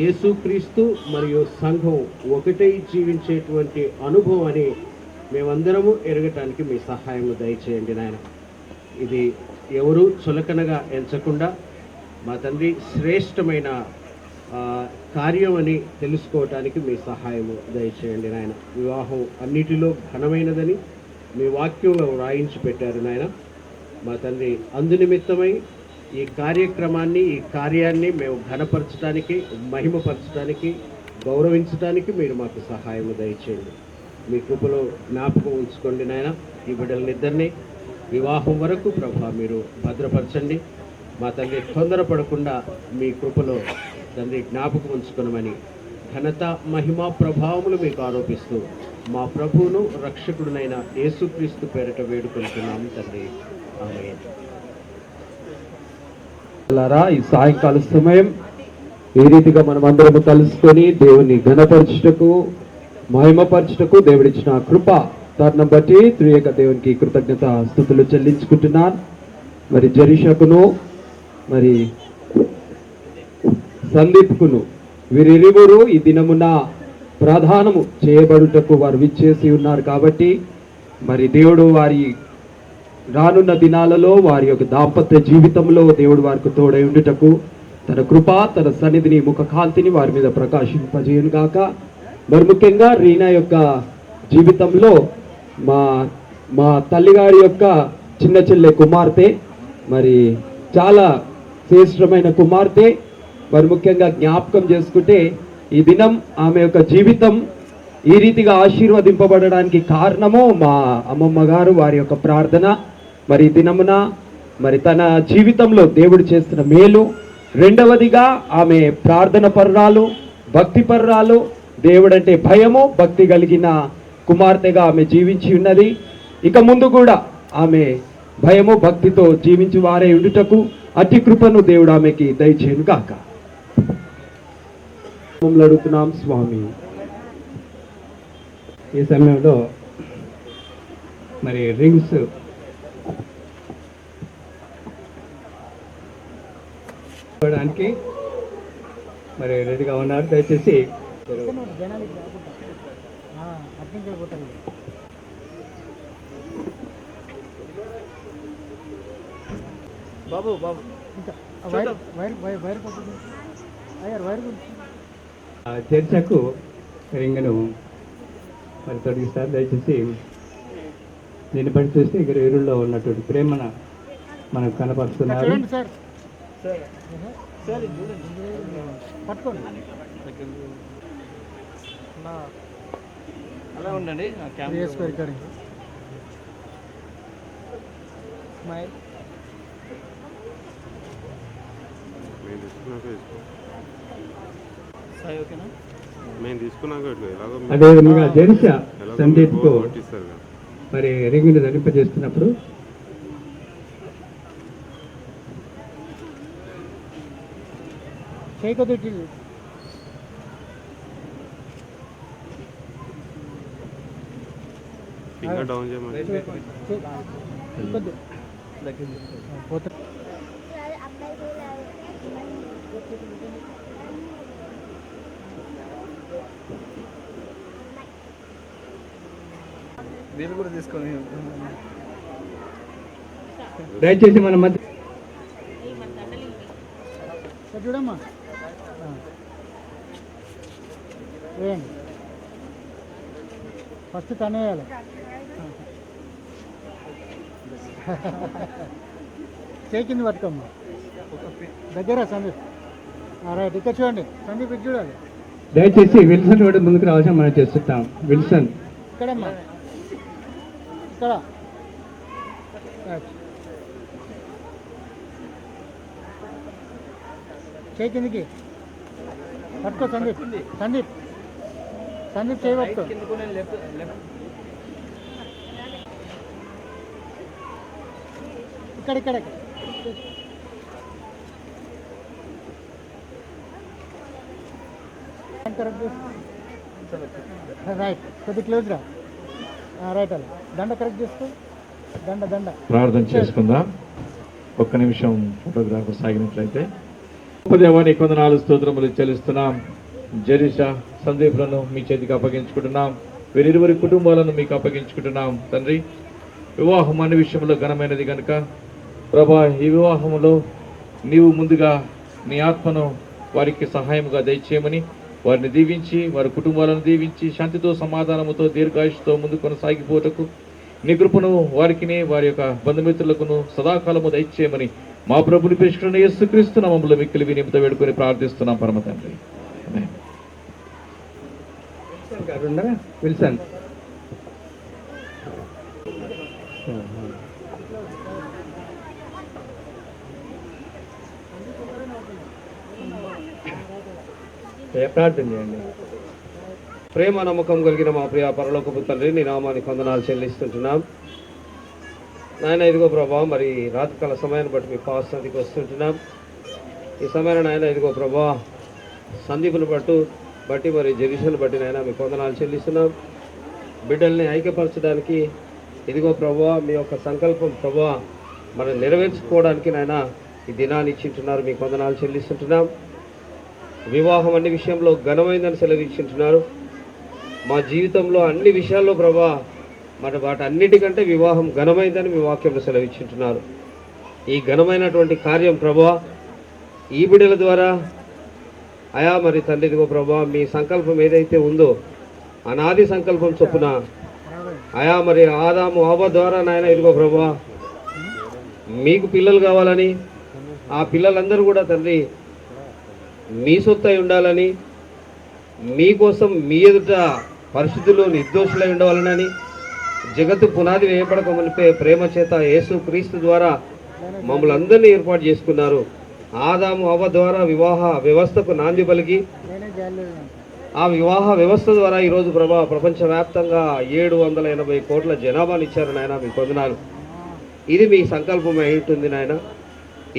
యేసుక్రీస్తు మరియు సంఘం ఒకటై జీవించేటువంటి అనుభవం అని మేమందరము ఎరగటానికి మీ సహాయం దయచేయండి నాయన. ఇది ఎవరు చులకనగా ఎంచకుండా మా తండ్రి శ్రేష్టమైన కార్యం అని తెలుసుకోవటానికి మీ సహాయము దయచేయండి నాయన. వివాహం అన్నిటిలో ఘనమైనదని మీ వాక్యంలో వ్రాయించి పెట్టారు నాయన. మా తండ్రి, అందునిమిత్తమై ఈ కార్యక్రమాన్ని, ఈ కార్యాన్ని మేము ఘనపరచడానికి, మహిమపరచడానికి గౌరవించడానికి మీరు మాకు సహాయం దయచేయండి. మీ కృపలో జ్ఞాపకం ఉంచుకోండి నాయన. ఈ బిడ్డలనిద్దరినీ వివాహం వరకు ప్రభా మీరు భద్రపరచండి. మా తండ్రి తొందరపడకుండా మీ కృపలో తండ్రి జ్ఞాపకం ఉంచుకోనమని ఘనత మహిమ ప్రభావములు మీకు ఆరోపిస్తూ మా ప్రభువును రక్షకుడునైన యేసుక్రీస్తు పేరిట వేడుకుంటున్నాము తండ్రి. ఆమేన్. ఈ సాయంకాల సమయం ఈ రీతిగా మనం అందరము కలుసుకొని దేవుని ఘనపరచుటకు మహిమపరచుటకు దేవుడిచ్చిన కృప తరుణం బట్టి త్రియేక దేవునికి కృతజ్ఞత స్తుతులు చెల్లించుకుంటున్నాను. మరి జరీషకును మరి సందీప్కును వీరిరువురు ఈ దినమున ప్రధానము చేయబడుటకు వారు విచ్చేసి ఉన్నారు. కాబట్టి మరి దేవుడు వారి రానున్న దినాలలో వారి యొక్క దాంపత్య జీవితంలో దేవుడు వారికి తోడై ఉండుటకు తన కృప తన సన్నిధిని ముఖ కాంతిని వారి మీద ప్రకాశింపజేయును గాక. మరి ముఖ్యంగా రీనా యొక్క జీవితంలో మా తల్లిగారి యొక్క చిన్న చెల్లె కుమార్తె మరి చాలా శ్రేష్టమైన కుమార్తె. మరి ముఖ్యంగా జ్ఞాపకం చేసుకుంటే ఈ దినం ఆమె యొక్క జీవితం ఈ రీతిగా ఆశీర్వదింపబడడానికి కారణము మా అమ్మమ్మ గారు వారి యొక్క ప్రార్థన. మరి ఈ దినమున మరి తన జీవితంలో దేవుడు చేస్తున్న మేలు. రెండవదిగా ఆమె ప్రార్థన పర్రాలు, భక్తి పర్రాలు, దేవుడంటే భయము భక్తి కలిగిన కుమార్తెగా ఆమె జీవించి ఉన్నది. ఇక ముందు కూడా ఆమె భయము భక్తితో జీవించి వారే ఉండుటకు అతి కృపను దేవుడు ఆమెకి దయచేయును గాక. అడుగుతున్నాం స్వామి. ఈ సమయంలో మరి రింగ్స్ ఇవ్వడానికి మరి రెడీగా ఉన్నారు. దయచేసి బాబు బాబు చర్చకు రింగ్ను మరి తొలగిస్తారు. దయచేసి దీన్ని బట్టి చూస్తే ఇక్కడ ఎరువుల్లో ఉన్నటువంటి ప్రేమను మనకు కనపరుస్తున్నారు. అలా ఉండండి. అదేవిధంగా జెరిషా సందీప్కు మరి రింగుని ధరింపజేస్తున్నప్పుడు ఫింగర్ డౌన్ చేయమని వీళ్ళు కూడా తీసుకొని దయచేసి మన మధ్య చూడమ్మా వేయండి. ఫస్ట్ తనేయాలి. చేకింది పట్టుకోమ్మా దగ్గర సందీప్. రైట్, ఇక్కడ చూడండి సందీప్, ఇది చూడాలి. దయచేసి విల్సన్ కూడా ముందుకు రావాల్సిన మనం చేస్తుంటాం. విల్సన్ ఇక్కడమ్మా, ఇక్కడ చేయి కిందికి పట్టుకో సందీప్. సందీప్ సందీప్ చేయి పట్టుకో. ఇక్కడ ఇక్కడ రైట్, కొద్ది క్లోజ్ రా. రైట్, అలా దండ కరెక్ట్ చేసుకో. దండ ప్రార్థన చేసుకుందాం. ఒక్క నిమిషం ఫోటోగ్రాఫ్ సాగినట్లయితే. దేవానికి వందనాలు స్తోత్రములు చెల్లిస్తున్నాం. జరీషా సందీప్లను మీ చేతికి అప్పగించుకుంటున్నాం. వీరిరువురి కుటుంబాలను మీకు అప్పగించుకుంటున్నాం. తండ్రి, వివాహం అనే విషయంలో ఘనమైనది కనుక ప్రభా, ఈ వివాహంలో నీవు ముందుగా నీ ఆత్మను వారికి సహాయముగా దయచేయమని వారిని దీవించి, వారి కుటుంబాలను దీవించి, శాంతితో సమాధానముతో దీర్ఘాయుషుతో ముందు కొనసాగిపోటకు నీ కృపను వారికి వారి యొక్క బంధుమిత్రులకును సదాకాలము దయచేయమని మా ప్రభుని పరిశుద్ధుడైన యేసుక్రీస్తు నామములో మిక్కిలి వినయంతో వేడుకొని ప్రార్థిస్తున్నాం పరమ తండ్రి. ఆమేన్. గారు ఉన్నారా? విల్సన్. ప్రార్థన చేయండి. ప్రేమ నమ్మకం కలిగిన మా ప్రియ పరలోకపు తండ్రి, నీ నామానికి వందనాలు చెల్లిస్తుంటున్నాం నాయన. ఇదిగో ప్రభా, మరి రాత్రికాల సమయాన్ని బట్టి మీ పాసనదికి వస్తుంటున్నాం. ఈ సమయాన్ని నాయన ఇదిగో ప్రభా, సందీపుని బట్టి మరి జెరిషను బట్టి నాయన మీకు వందనాలు చెల్లిస్తున్నాం. బిడ్డల్ని ఐక్యపరచడానికి ఇదిగో ప్రభా, మీ యొక్క సంకల్పం ప్రభా మనం నెరవేర్చుకోవడానికి నాయన ఈ దినాన్ని ఇచ్చింటున్నారు. మీకు వందనాలు చెల్లిస్తుంటున్నాం. వివాహం అన్ని విషయంలో ఘనమైందని సెలవిచ్చింటున్నారు. మా జీవితంలో అన్ని విషయాల్లో ప్రభా మరి వాటి అన్నిటికంటే వివాహం ఘనమైందని మీ వాక్యంలో సెలవిచ్చింటున్నారు. ఈ ఘనమైనటువంటి కార్యం ప్రభా ఈ బిడ్డల ద్వారా అయా మరి తండ్రి ఇదిగో ప్రభా, మీ సంకల్పం ఏదైతే ఉందో అనాది సంకల్పం చొప్పున అయా మరి ఆదాము హవ్వ ద్వారా నాయన ఇదిగో ప్రభా మీకు పిల్లలు కావాలని, ఆ పిల్లలందరూ కూడా తండ్రి మీ సొత్తై ఉండాలని, మీకోసం మీ ఎదుట పరిస్థితుల్లో నిర్దోషులై ఉండవాలనని, జగత్తు పునాది వేయబడక మునిపే ప్రేమ చేత యేసు క్రీస్తు ద్వారా మమ్మల్ని అందరినీ ఏర్పాటు చేసుకున్నారు. ఆదాము హవ్వ ద్వారా వివాహ వ్యవస్థకు నాంది పలికి ఆ వివాహ వ్యవస్థ ద్వారా ఈరోజు ప్రభా ప్రపంచవ్యాప్తంగా 780 కోట్ల జనాభాని ఇచ్చారు నాయన. మీకు వందనాలు. ఇది మీ సంకల్పం అయి ఉంటుంది నాయన.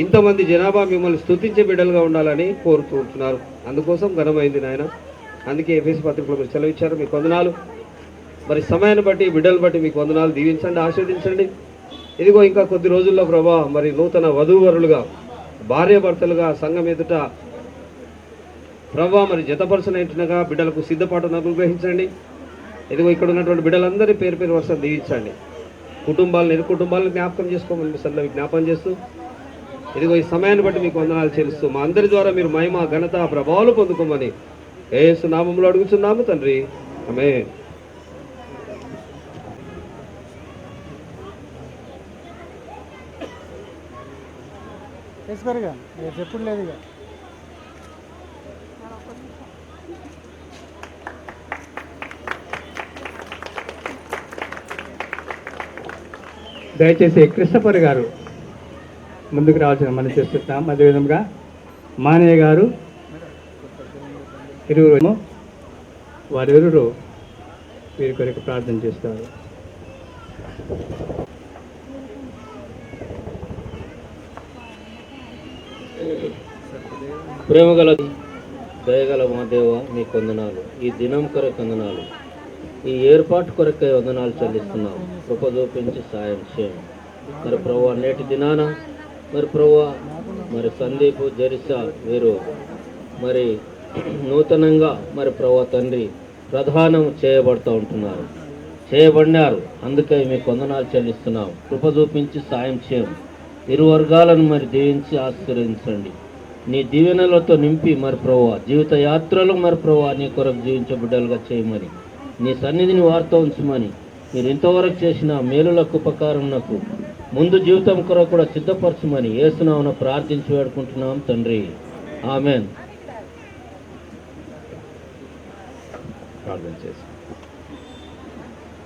ఇంతమంది జనాభా మిమ్మల్ని స్తుతించే బిడ్డలుగా ఉండాలని కోరుకుంటున్నారు. అందుకోసం ఘనమైంది నాయన. అందుకే ఎఫెసీ పత్రికలో మీరు సెలవిచ్చారు. మీకు వందనాలు. మరి సమయాన్ని బట్టి బిడ్డలు బట్టి మీకు వందనాలు. దీవించండి, ఆశీర్వదించండి. ఇదిగో ఇంకా కొద్ది రోజుల్లో ప్రభా మరి నూతన వధూవరులుగా భార్యాభర్తలుగా సంఘం ఎదుట ప్రభా మరి జతపరచనట్టుగా బిడ్డలకు సిద్ధపాటును అనుగ్రహించండి. ఇదిగో ఇక్కడ ఉన్నటువంటి బిడ్డలందరి పేరు పేరు వరుస దీవించండి. కుటుంబాలను కుటుంబాలను జ్ఞాపకం చేసుకోమని మీ సన్నిధిలో జ్ఞాపకం చేస్తూ ఇదిగో ఈ సమయాన్ని బట్టి మీకు వందనాలు చెల్లిస్తూ మా అందరి ద్వారా మీరు మహిమ ఘనత ప్రభావాలు పొందుకోమని యేసు నామములో అడుగుతున్నాము తండ్రి. ఆమేన్. ఎప్పుడు లేదు ఇక. దయచేసి కృష్ణపరి గారు ముందుకు రావాల్సిన మనం చేస్తున్నాం. అదేవిధంగా మానయ్య గారు ఇరువురు వారిరువురు వీరి కొరకు ప్రార్థన చేస్తారు. ప్రేమగల దయగల మా దేవ మీకు వందనాలు. ఈ దినం కొరకు వందనాలు. ఈ ఏర్పాటు కొరకే వందనాలు చెల్లిస్తున్నాం. కృప చూపించి సాయం చేయండి. మరి ప్రభువా నేటి దినాన మరి ప్రభువా మరి సందీప్ జరిసా వీరు మరి నూతనంగా మరి ప్రభువా తండ్రి ప్రధానం చేయబడినారు. అందుకే మీకు వందనాలు చెల్లిస్తున్నాం. కృప చూపించి సాయం చేయండి. ఇరు వర్గాలను మరి దీవించి ఆశీర్వదించండి. నీ దీవెనలతో నింపి మరి ప్రభువా జీవిత యాత్రలు మరి ప్రభువా నీ కొరకు జీవించే బిడ్డలుగా చేయమని నీ సన్నిధిని వార్త ఉంచమని మీరు ఇంతవరకు చేసిన మేలులకు ఉపకారమునకు ముందు జీవితం కొరకు కూడా సిద్ధపరచమని యేసునామమున ప్రార్థించి వేడుకుంటున్నాం తండ్రి. ఆమేన్. ప్రార్థన చేసి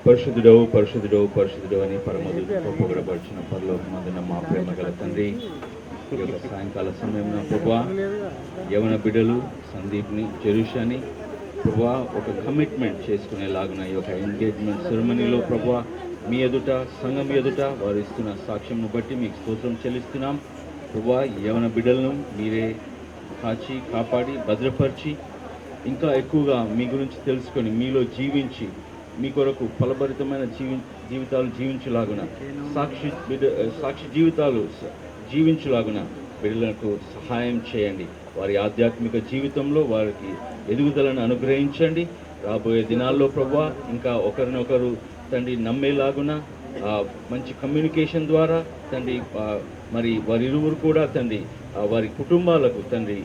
పరిశుద్ధుడవు పరిశుద్ధుడవు పరిశుద్ధుడు అని పరమదూతతో పొగడబడిన పరలోకమందున మా ప్రేమ గల తండ్రి, ఈ యొక్క సాయంకాల సమయంలో ప్రభువా యవన బిడ్డలు సందీప్ని జెరూషాని ప్రభువా ఒక కమిట్మెంట్ చేసుకునేలాగున ఈ యొక్క ఎంగేజ్మెంట్ సెరమనీలో ప్రభువా మీ ఎదుట సంఘం ఎదుట వారు ఇస్తున్న సాక్ష్యంను బట్టి మీకు స్తోత్రం చెల్లిస్తున్నాం. ప్రభువా యవన బిడ్డలను మీరే కాచి కాపాడి భద్రపరిచి ఇంకా ఎక్కువగా మీ గురించి తెలుసుకొని మీలో జీవించి మీ కొరకు ఫలభరితమైన జీవితాలు జీవించులాగున సాక్షి జీవితాలు జీవించులాగున బిడ్డలకు సహాయం చేయండి. వారి ఆధ్యాత్మిక జీవితంలో వారికి ఎదుగుదలను అనుగ్రహించండి. రాబోయే దినాల్లో ప్రభువా ఇంకా ఒకరినొకరు తండ్రి నమ్మేలాగున మంచి కమ్యూనికేషన్ ద్వారా తండ్రి మరి వారిరువురు కూడా తండ్రి వారి కుటుంబాలకు తండ్రి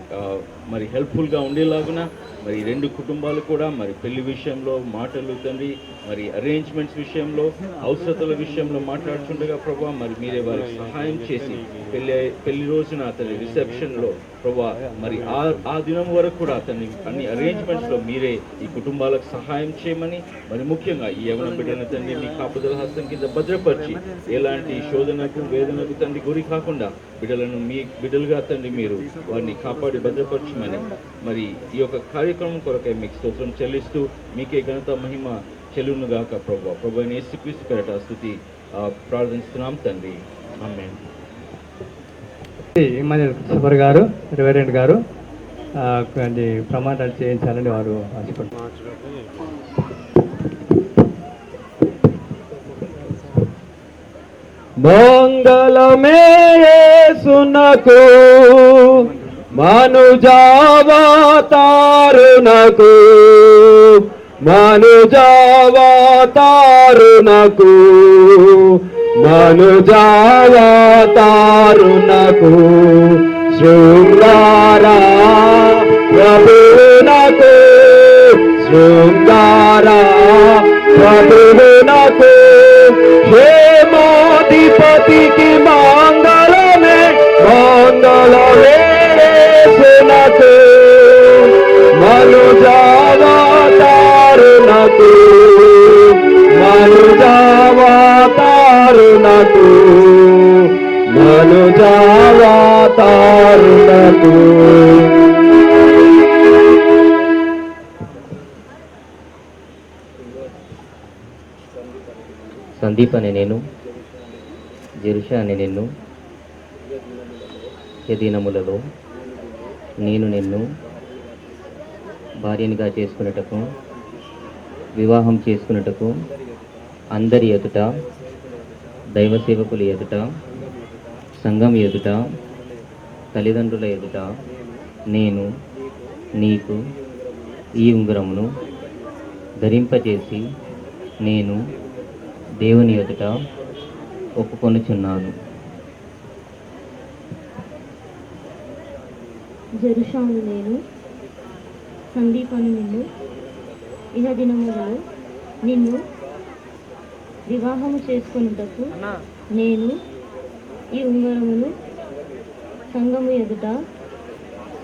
మరి హెల్ప్ఫుల్గా ఉండేలాగున మరి రెండు కుటుంబాలు కూడా మరి పెళ్లి విషయంలో మాటలు తండ్రి మరి అరేంజ్మెంట్స్ విషయంలో అవసరతల విషయంలో మాట్లాడుతుండగా ప్రభావ మరి మీరే వారికి సహాయం చేసి పెళ్లి రోజున తండ్రి రిసెప్షన్లో ప్రభా మరి ఆ దినం వరకు కూడా తండ్రి అన్ని అరేంజ్మెంట్స్లో మీరే ఈ కుటుంబాలకు సహాయం చేయమని, మరి ముఖ్యంగా ఈ యవన బిడ్డల తండ్రి మీ కాపుదల హస్తం కింద భద్రపరిచి ఎలాంటి శోధనకు వేదనకు తండ్రి గురి కాకుండా బిడ్డలను మీ బిడ్డలుగా తండ్రి మీరు వారిని కాపాడి భద్రపరచమని, మరి ఈ యొక్క కార్యక్రమం కొరకై మీకు స్తోత్రం చెల్లిస్తూ మీకే ఘనత మహిమ చెల్లునుగాక ప్రభు యేసుక్రీస్తు పేరట స్తుతి ప్రార్థిస్తున్నాం తండ్రి. ఆమేన్. సుబర్ గారు, రెవరెంట్ గారు కొన్ని ప్రమాణాలు చేయించాలని వారు ఆశపడుతున్నారు. మంగళమే యేసునకు మనుజావతారునకు మనుజావతారునకు మనుజావతారునకు శృంగారా ప్రభువునకు శృంగారా ప్రభువునకు హేమాధిపతికి మంగళమే మంగళమే యేసునకు మనుజావతారునకు మనుజావతారునకు మనుజావతారునకు. సందీప్ అనే నేను, జెరుషా అనే నిన్ను, ఈ దినములలో నేను నిన్ను భార్యనిగా చేసుకున్నటకు, వివాహం చేసుకున్నటకు అందరి ఎదుట, దైవ సేవకుల ఎదుట, సంఘం ఎదుట, తల్లిదండ్రుల ఎదుట నేను నీకు ఈ ఉంగరమును ధరింపచేసి నేను దేవుని ఎదుట ఒప్పుకొనుచున్నాను. జెరుషాను నేను, సందీపను నిన్ను, ఇహ దినములలో నిన్ను వివాహము చేసుకొనుటకు నేను ఈ ఉంగరమును సంఘము ఎదుట,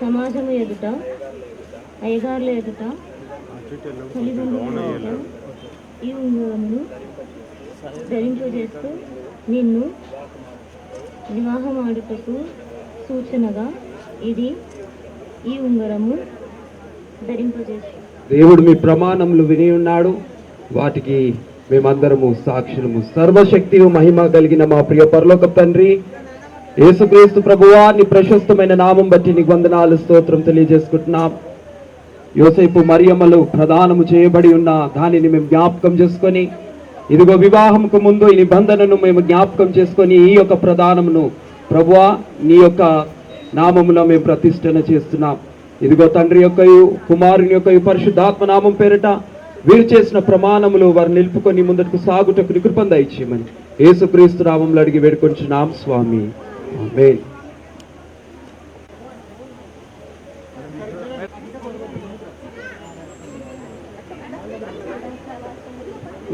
సమాజము ఎదుట, అయ్యగారుల ఎదుట, తల్లిదండ్రుల ఎదుట ఈ ఉంగరమును ధరింపజేస్తూ నిన్ను వివాహం ఆడుటకు సూచనగా ఇది ఈ ఉంగరము ధరింపజేస్తూ. దేవుడు మీ ప్రమాణములు విని ఉన్నాడు, వాటికి మేమందరము సాక్షులము. సర్వశక్తి మహిమ కలిగిన మా ప్రియ పరలోక తండ్రి యేసుక్రీస్తు ప్రభువా, నీ ప్రశస్తమైన నామం బట్టి నీకు వందనాలు స్తోత్రం తెలియజేసుకుంటున్నాం. యోసేపు మరియమ్మలు ప్రదానము చేయబడి ఉన్న దానిని మేము జ్ఞాపకం చేసుకొని, ఇదిగో వివాహంకు ముందు ఈ నిబంధనను మేము జ్ఞాపకం చేసుకొని ఈ యొక్క ప్రదానమును ప్రభువా నీ యొక్క నామములో మేము ప్రతిష్టన చేస్తున్నాం. ఇదిగో తండ్రి యొక్కయు కుమారుని యొక్క పరిశుద్ధాత్మ నామం పేరిట వీరు చేసిన ప్రమాణములు వారు నిలుపుకొని ముందుకు సాగుటకు కృపను దయచేయమని యేసుక్రీస్తు నామములో అడిగి వేడుకొంచున్నాం స్వామి. ఆమేన్.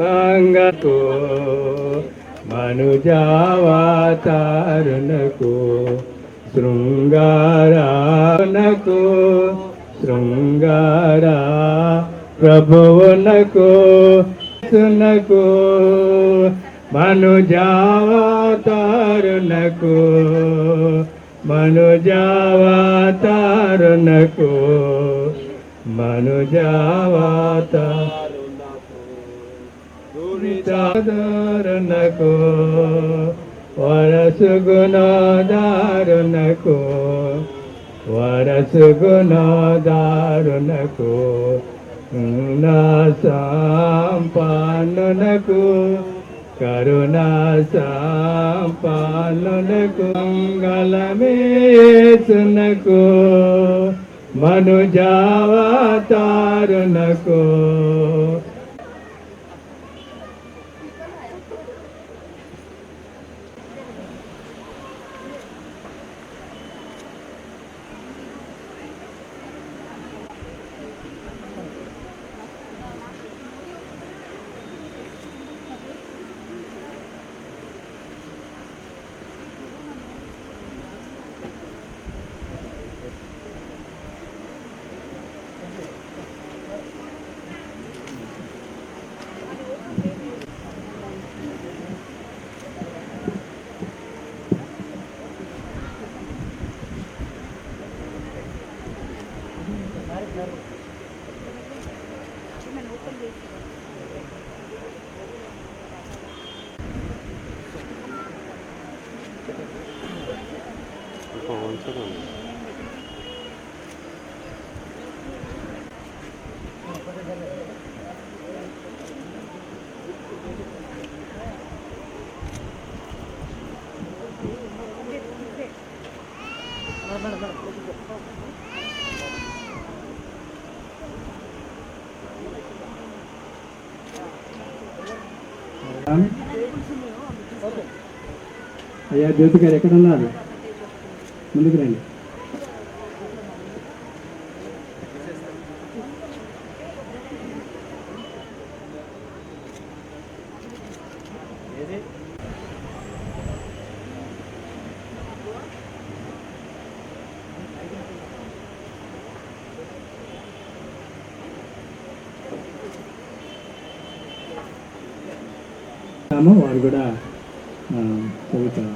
మంగకు మనుజావతారునకు శృంగారానకు శృంగారా ప్రభువునకు సునకు మనుజావతారునకు మనుజావతారునకు మనుజావతారునకు వరసుగుణదారునకు వరసుగుణదారునకు నా సంపన్నునకు కరుణా సంపన్నునకు మంగళమేసునకు మనుజావతారునకు అయ్యా జ్యోతి గారు ఎక్కడ ఉన్నారు? ముందుకు రండి. వారు కూడా చదువుతారు.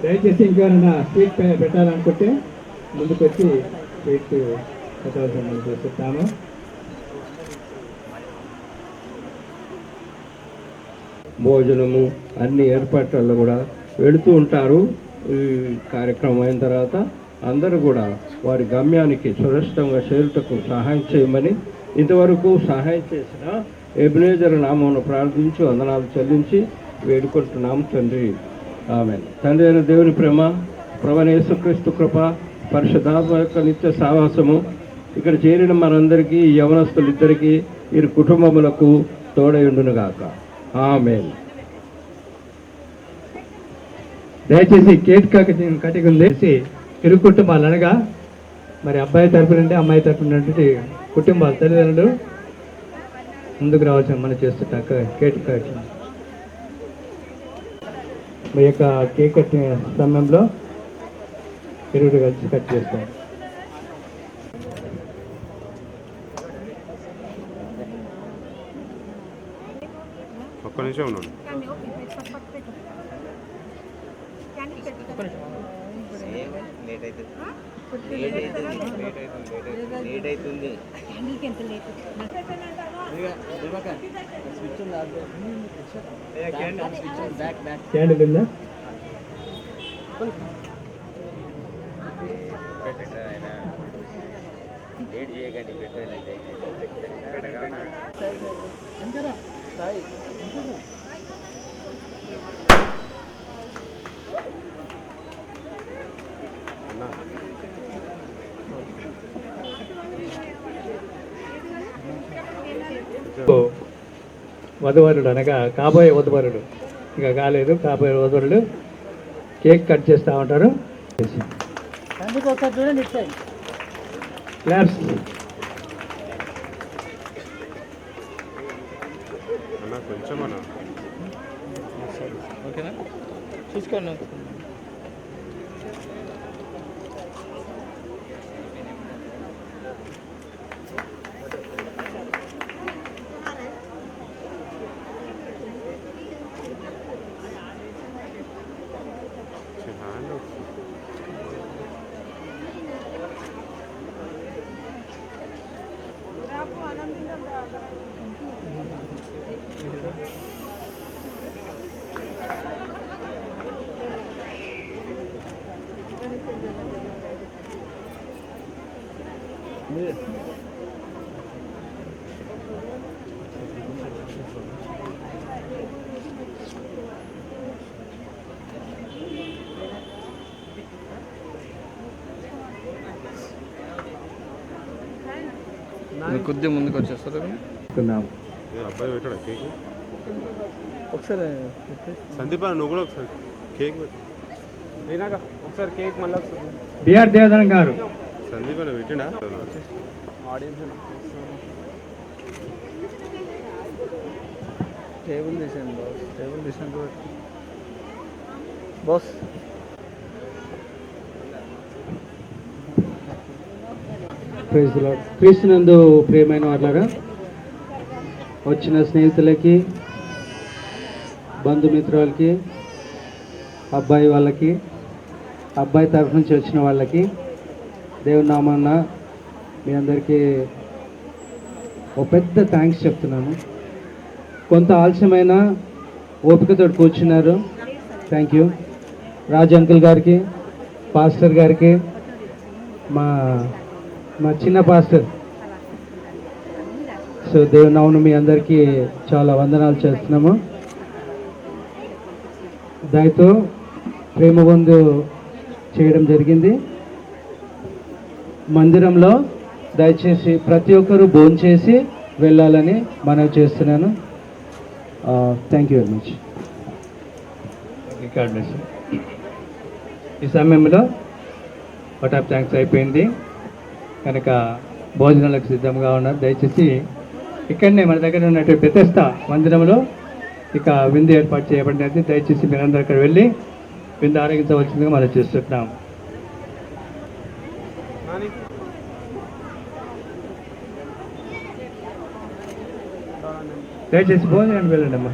దయచేసి ఇంకెవరైనా స్వీట్ పెట్టాలనుకుంటే ముందుకు వచ్చి స్వీట్ పెట్టాల్సిన చెప్తాము. భోజనము అన్ని ఏర్పాట్లలో కూడా వెళుతూ ఉంటారు. ఈ కార్యక్రమం అయిన తర్వాత అందరూ కూడా వారి గమ్యానికి సురక్షితంగా చేరుటకు సహాయం చేయమని ఇంతవరకు సహాయం చేసిన ఎబినేజర్ నామమును ప్రార్థించి వందనాలు చెల్లించి వేడుకుంటున్నాము తండ్రి. ఆమేన్. తండ్రి అయిన దేవుని ప్రేమ, ప్రభువైన యేసుక్రీస్తు కృప, పరిశుద్ధాత్మ యొక్క నిత్య సావాసము ఇక్కడ చేరిన మనందరికీ, యవనస్తులిద్దరికీ, వీరి కుటుంబములకు తోడయుండునుగాక. ఆమేన్. దయచేసి కేక్ కటింగ్ ఉంది. ఇరు కుటుంబాలు అనగా మరి అబ్బాయి తరపు నుండి అమ్మాయి తరపు నుండి కుటుంబాలు తల్లిదండ్రులు ముందుకు రావాల్సిన మనం చేస్తుంటాక కేక్ కటింగ్. మీ యొక్క కేక్ కట్టిన సమయంలో ఇరువురు కలిసి కట్ చేస్తాం. ఒక్క నిమిషం ఉన్నాను. లేట్ అవుతుంది. క్యాండిల్ ఉందా? లేట్ చేయకండి, పెట్టండి. వధువరుడు అనగా కాబోయే వధువరుడు, ఇంకా కాలేదు కాబోయే వధువరుడు కేక్ కట్ చేస్తూ ఉంటారు. క్లాప్స్. అన్న కొంచెం అన్న ఓకేనా, చూసుకోండి. కొద్దిగా ముందుకు వచ్చేస్తారు. అబ్బాయి పెట్టాడా కేక్? ఒకసారి సందీప్ నువ్వు కూడా ఒకసారి కేక్ పెట్టు. ఒకసారి కేక్ మళ్ళీ ఒకసారి. బిఆర్ దేవధన్ గారు. సందీప్ అని పెట్టినా ఆడియన్స్ టేబుల్ తీసాను బాస్, టేబుల్ తీసాను బాస్. Praise Lord. క్రీస్తునందు ప్రియమైన వాళ్ళగా వచ్చిన స్నేహితులకి, బంధుమిత్రులకి, అబ్బాయి వాళ్ళకి, అబ్బాయి తరఫు నుంచి వచ్చిన వాళ్ళకి దేవుని నామాన మీ అందరికీ ఒక పెద్ద థ్యాంక్స్ చెప్తున్నాను. కొంత ఆలస్యమైన ఓపికతో కూర్చున్నారు. Thank you. రాజ్ అంకుల్ గారికి, పాస్టర్ గారికి, మా మా చిన్న పాస్టర్. సో దేవుని మీ అందరికీ చాలా వందనాలు చేస్తున్నాము. దయతో ప్రేమ బంధు చేయడం జరిగింది. మందిరంలో దయచేసి ప్రతి ఒక్కరూ భోంచేసి వెళ్ళాలని మనవి చేస్తున్నాను. Thank you very much. ఈ సమయంలో వాట్ ఆఫ్ థ్యాంక్స్ అయిపోయింది కనుక భోజనాలకు సిద్ధంగా ఉన్నారు. దయచేసి ఇక్కడనే మన దగ్గర ఉన్నటువంటి బెతెస్దా మందిరంలో ఇక విందు ఏర్పాటు చేయబడినది. దయచేసి మీరందరూ అక్కడ వెళ్ళి విందు ఆరగించవలసిందిగా మనం చేస్తున్నాం. దయచేసి భోజనానికి వెళ్ళండి అమ్మా.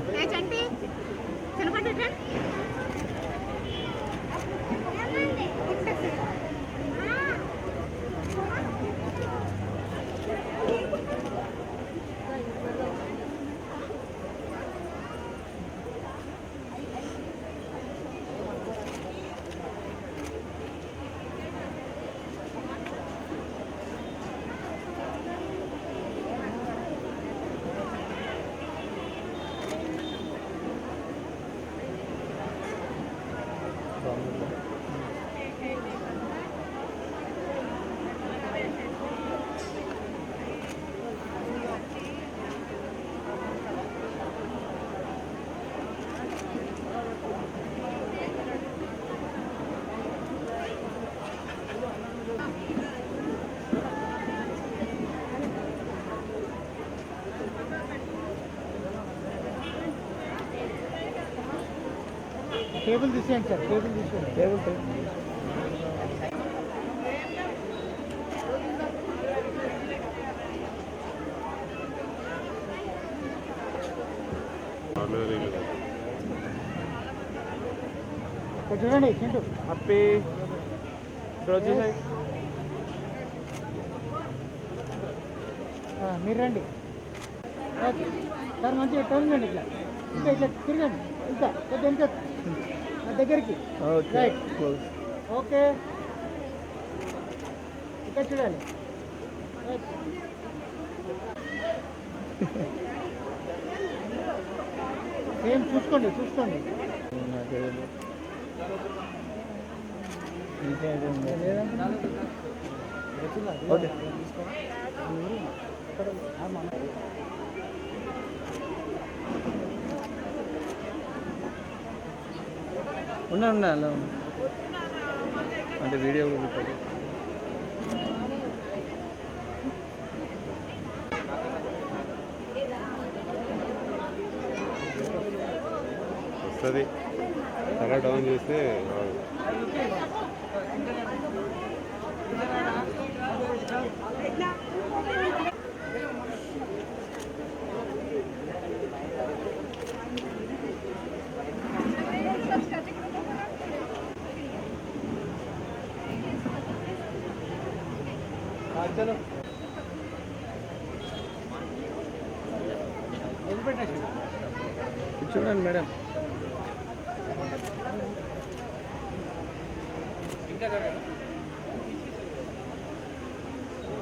టేబుల్ తీసేయండి సార్, టేబుల్ తీసేయండి. టేబుల్ చూడండి చింటూ అప్పి రోజు మీరు రండి సార్. మంచిగా టర్న్ చేయండి, ఇట్లా ఇంకా ఇట్లా తిరగండి, ఇంకా కొద్దిగా వెనక దగ్గరికి. Right, okay. ఇక్కడ చూడాలి. సేమ్ చూసుకోండి, చూసుకోండి. ఉన్నా అలా ఉన్నా అంటే వీడియో వస్తుంది. చాలా డౌన్ చేస్తే చూడండి మేడం.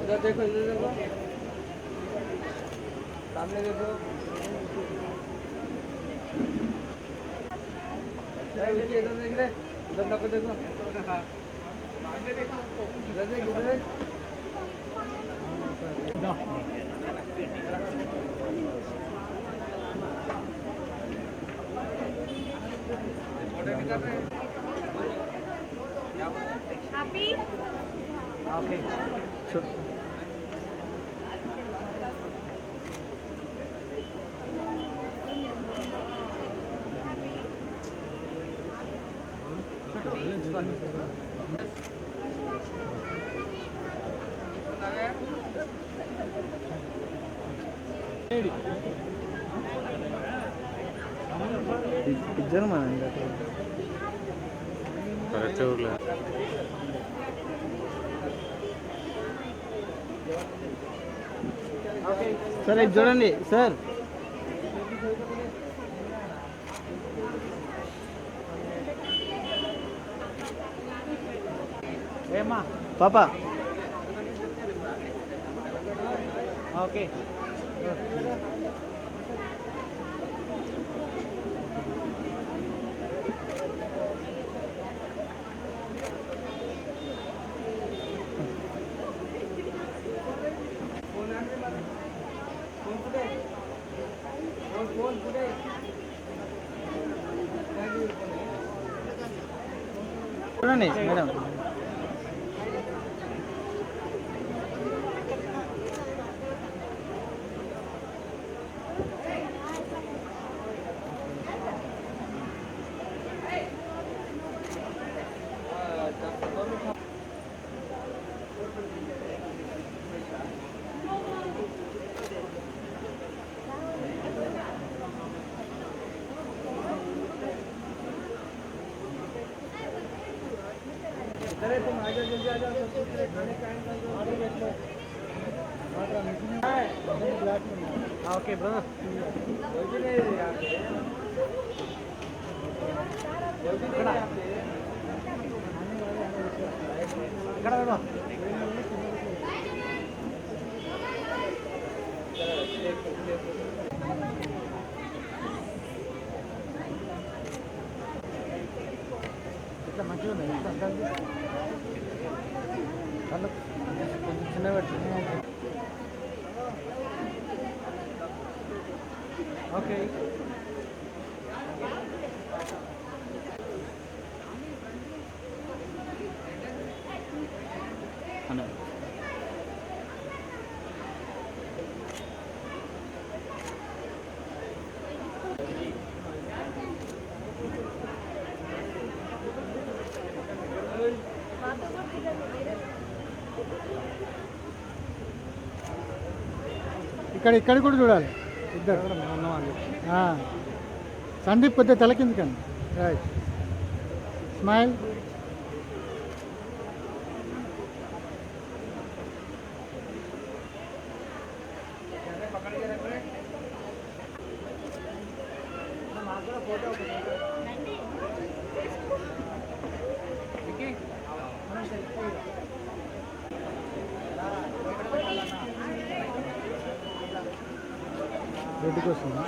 इधर देखो, इधर देखो, सामने देखो. इधर देख रहे, इधर देखो, देखो, इधर देख, इधर देख. ఇద్దరు మన కరెక్ట్ ఊర్లో సార్ ఇది చూడండి సార్. పాపా ఓకే చూడండి మేడం ఓకే బ్రదర్ ఇట్లా మంచిగా ఉంది కొంచెం చిన్న ఓకే ఇక్కడ కూడా చూడాలి ఇద్దరు సందీప్ కొద్దిగా తలకిందుకండి రైట్ స్మైల్ రెడ్డికి వస్తుందా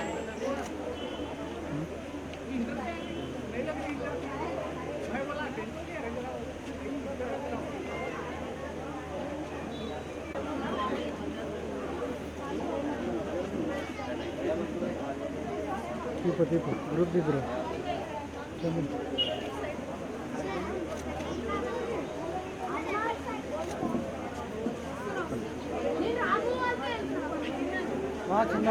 తీపు గ్రూప్ దిగురు చిన్న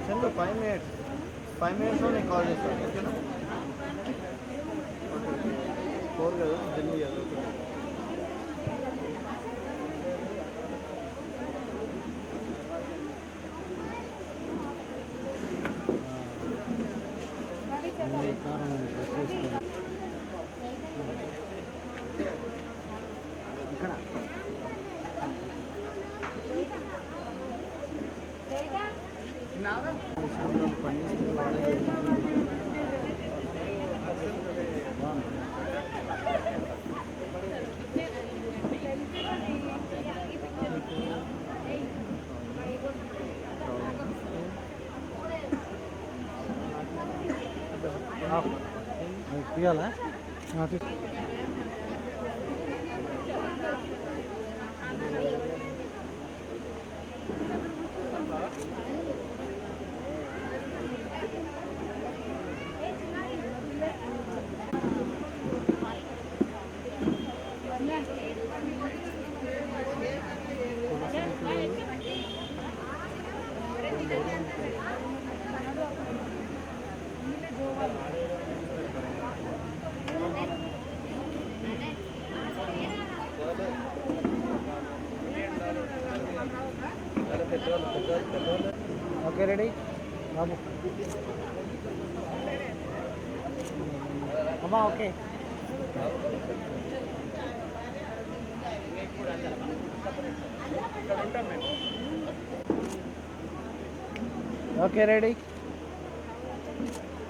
చందు 5 minutes నేను కాల్ చేస్తాను ఓకేనా 4 కదా జల్దీ ఇక్కడ తీయాలా ఓకే రెడీ బాబు అమ్మా ఓకే ఓకే రెడీ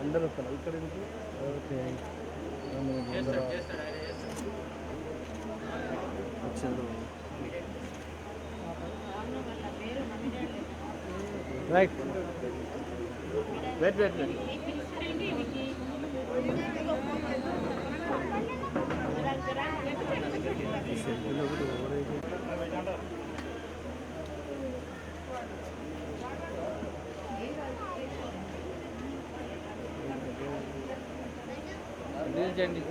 అందరూ ఇక్కడ okay right wait wait wait చేయండి.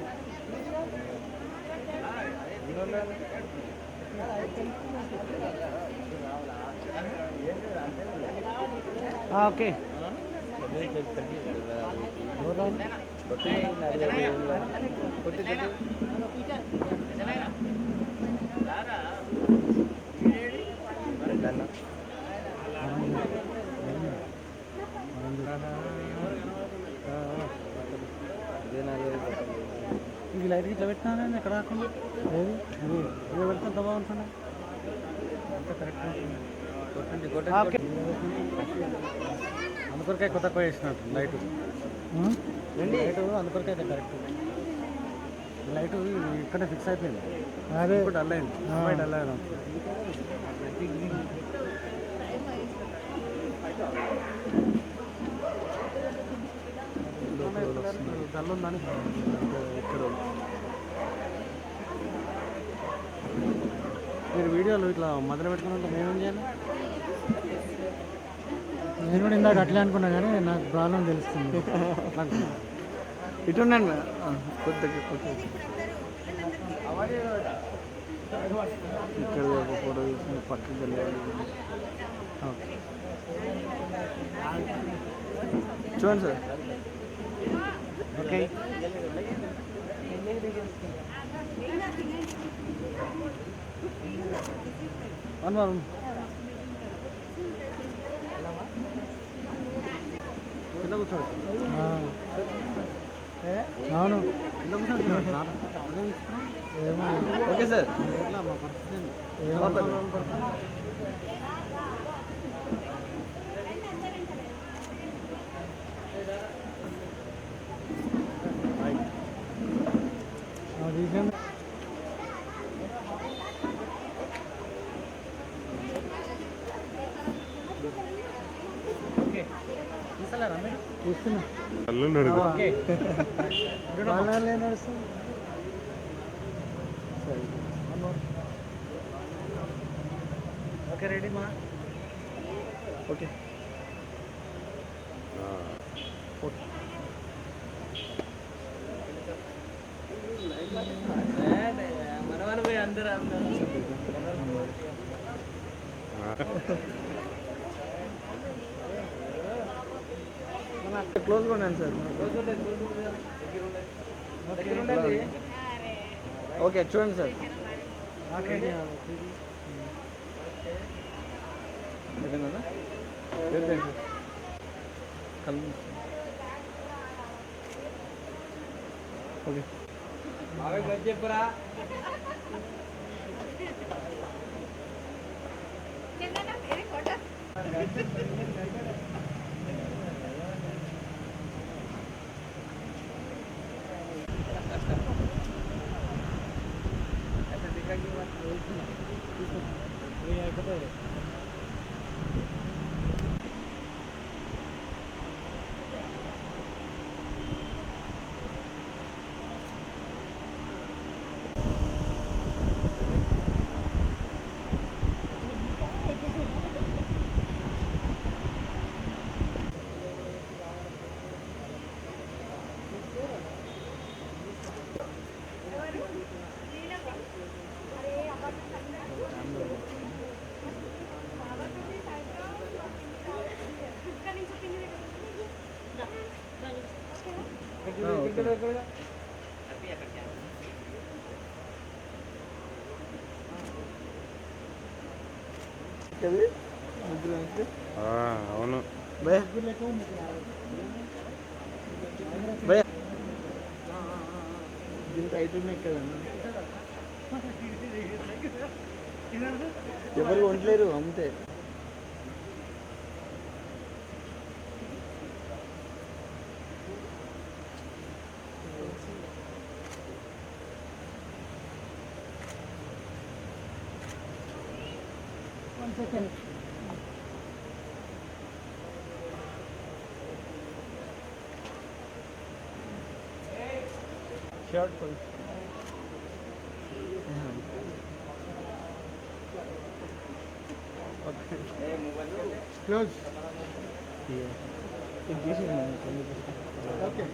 ఓకే ఇది లైట్ ఇట్లా పెట్టినా ఎక్కడ రాకుండా ఏది ఇది పెడితే ఎంత బాగుంటుందా అంత కరెక్ట్ అందుకొరకే కొత్త తక్కువ వేసినట్టు లైట్ లైట్ అందుకొరకే అయితే కరెక్ట్ లైట్ ఇక్కడే ఫిక్స్ అయిపోయింది అదే డల్ అయింది డల్ అయ్యాను డల్ ఉందని ఇక్కడ మీరు వీడియోలు ఇట్లా మొదలు పెట్టుకున్నంత మేమేం చేయాలి నేను కూడా ఇందాక అట్లే అనుకున్నా కానీ నాకు ప్రాబ్లం తెలుస్తుంది ఇటుండండి కొద్దిగా ఇక్కడ ఒక ఫోటో తీసుకుని పక్కకి వెళ్ళాలి. చూడండి సార్. ఓకే వన్ వన్ అవును ఓకే సార్. ఓకే రెడీ మా ఓకే క్లోజ్గా ఉన్నాను సార్. ఓకే చూడండి సార్. ఓకే చెప్పరా అవును దీనికి అవుతున్నాయి కదన్నా. ఎవరు వంటలేరు అంతే. शर्ट कोई क्लोज ओके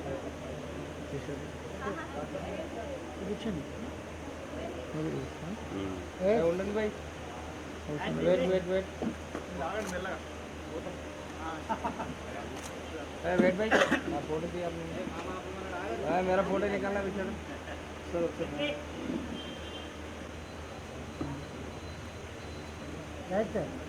ఉండండి भाई वेट वेट वेट वेट भाई फोटो दिया आपने मेरा फोटो निकालना बेचारा सर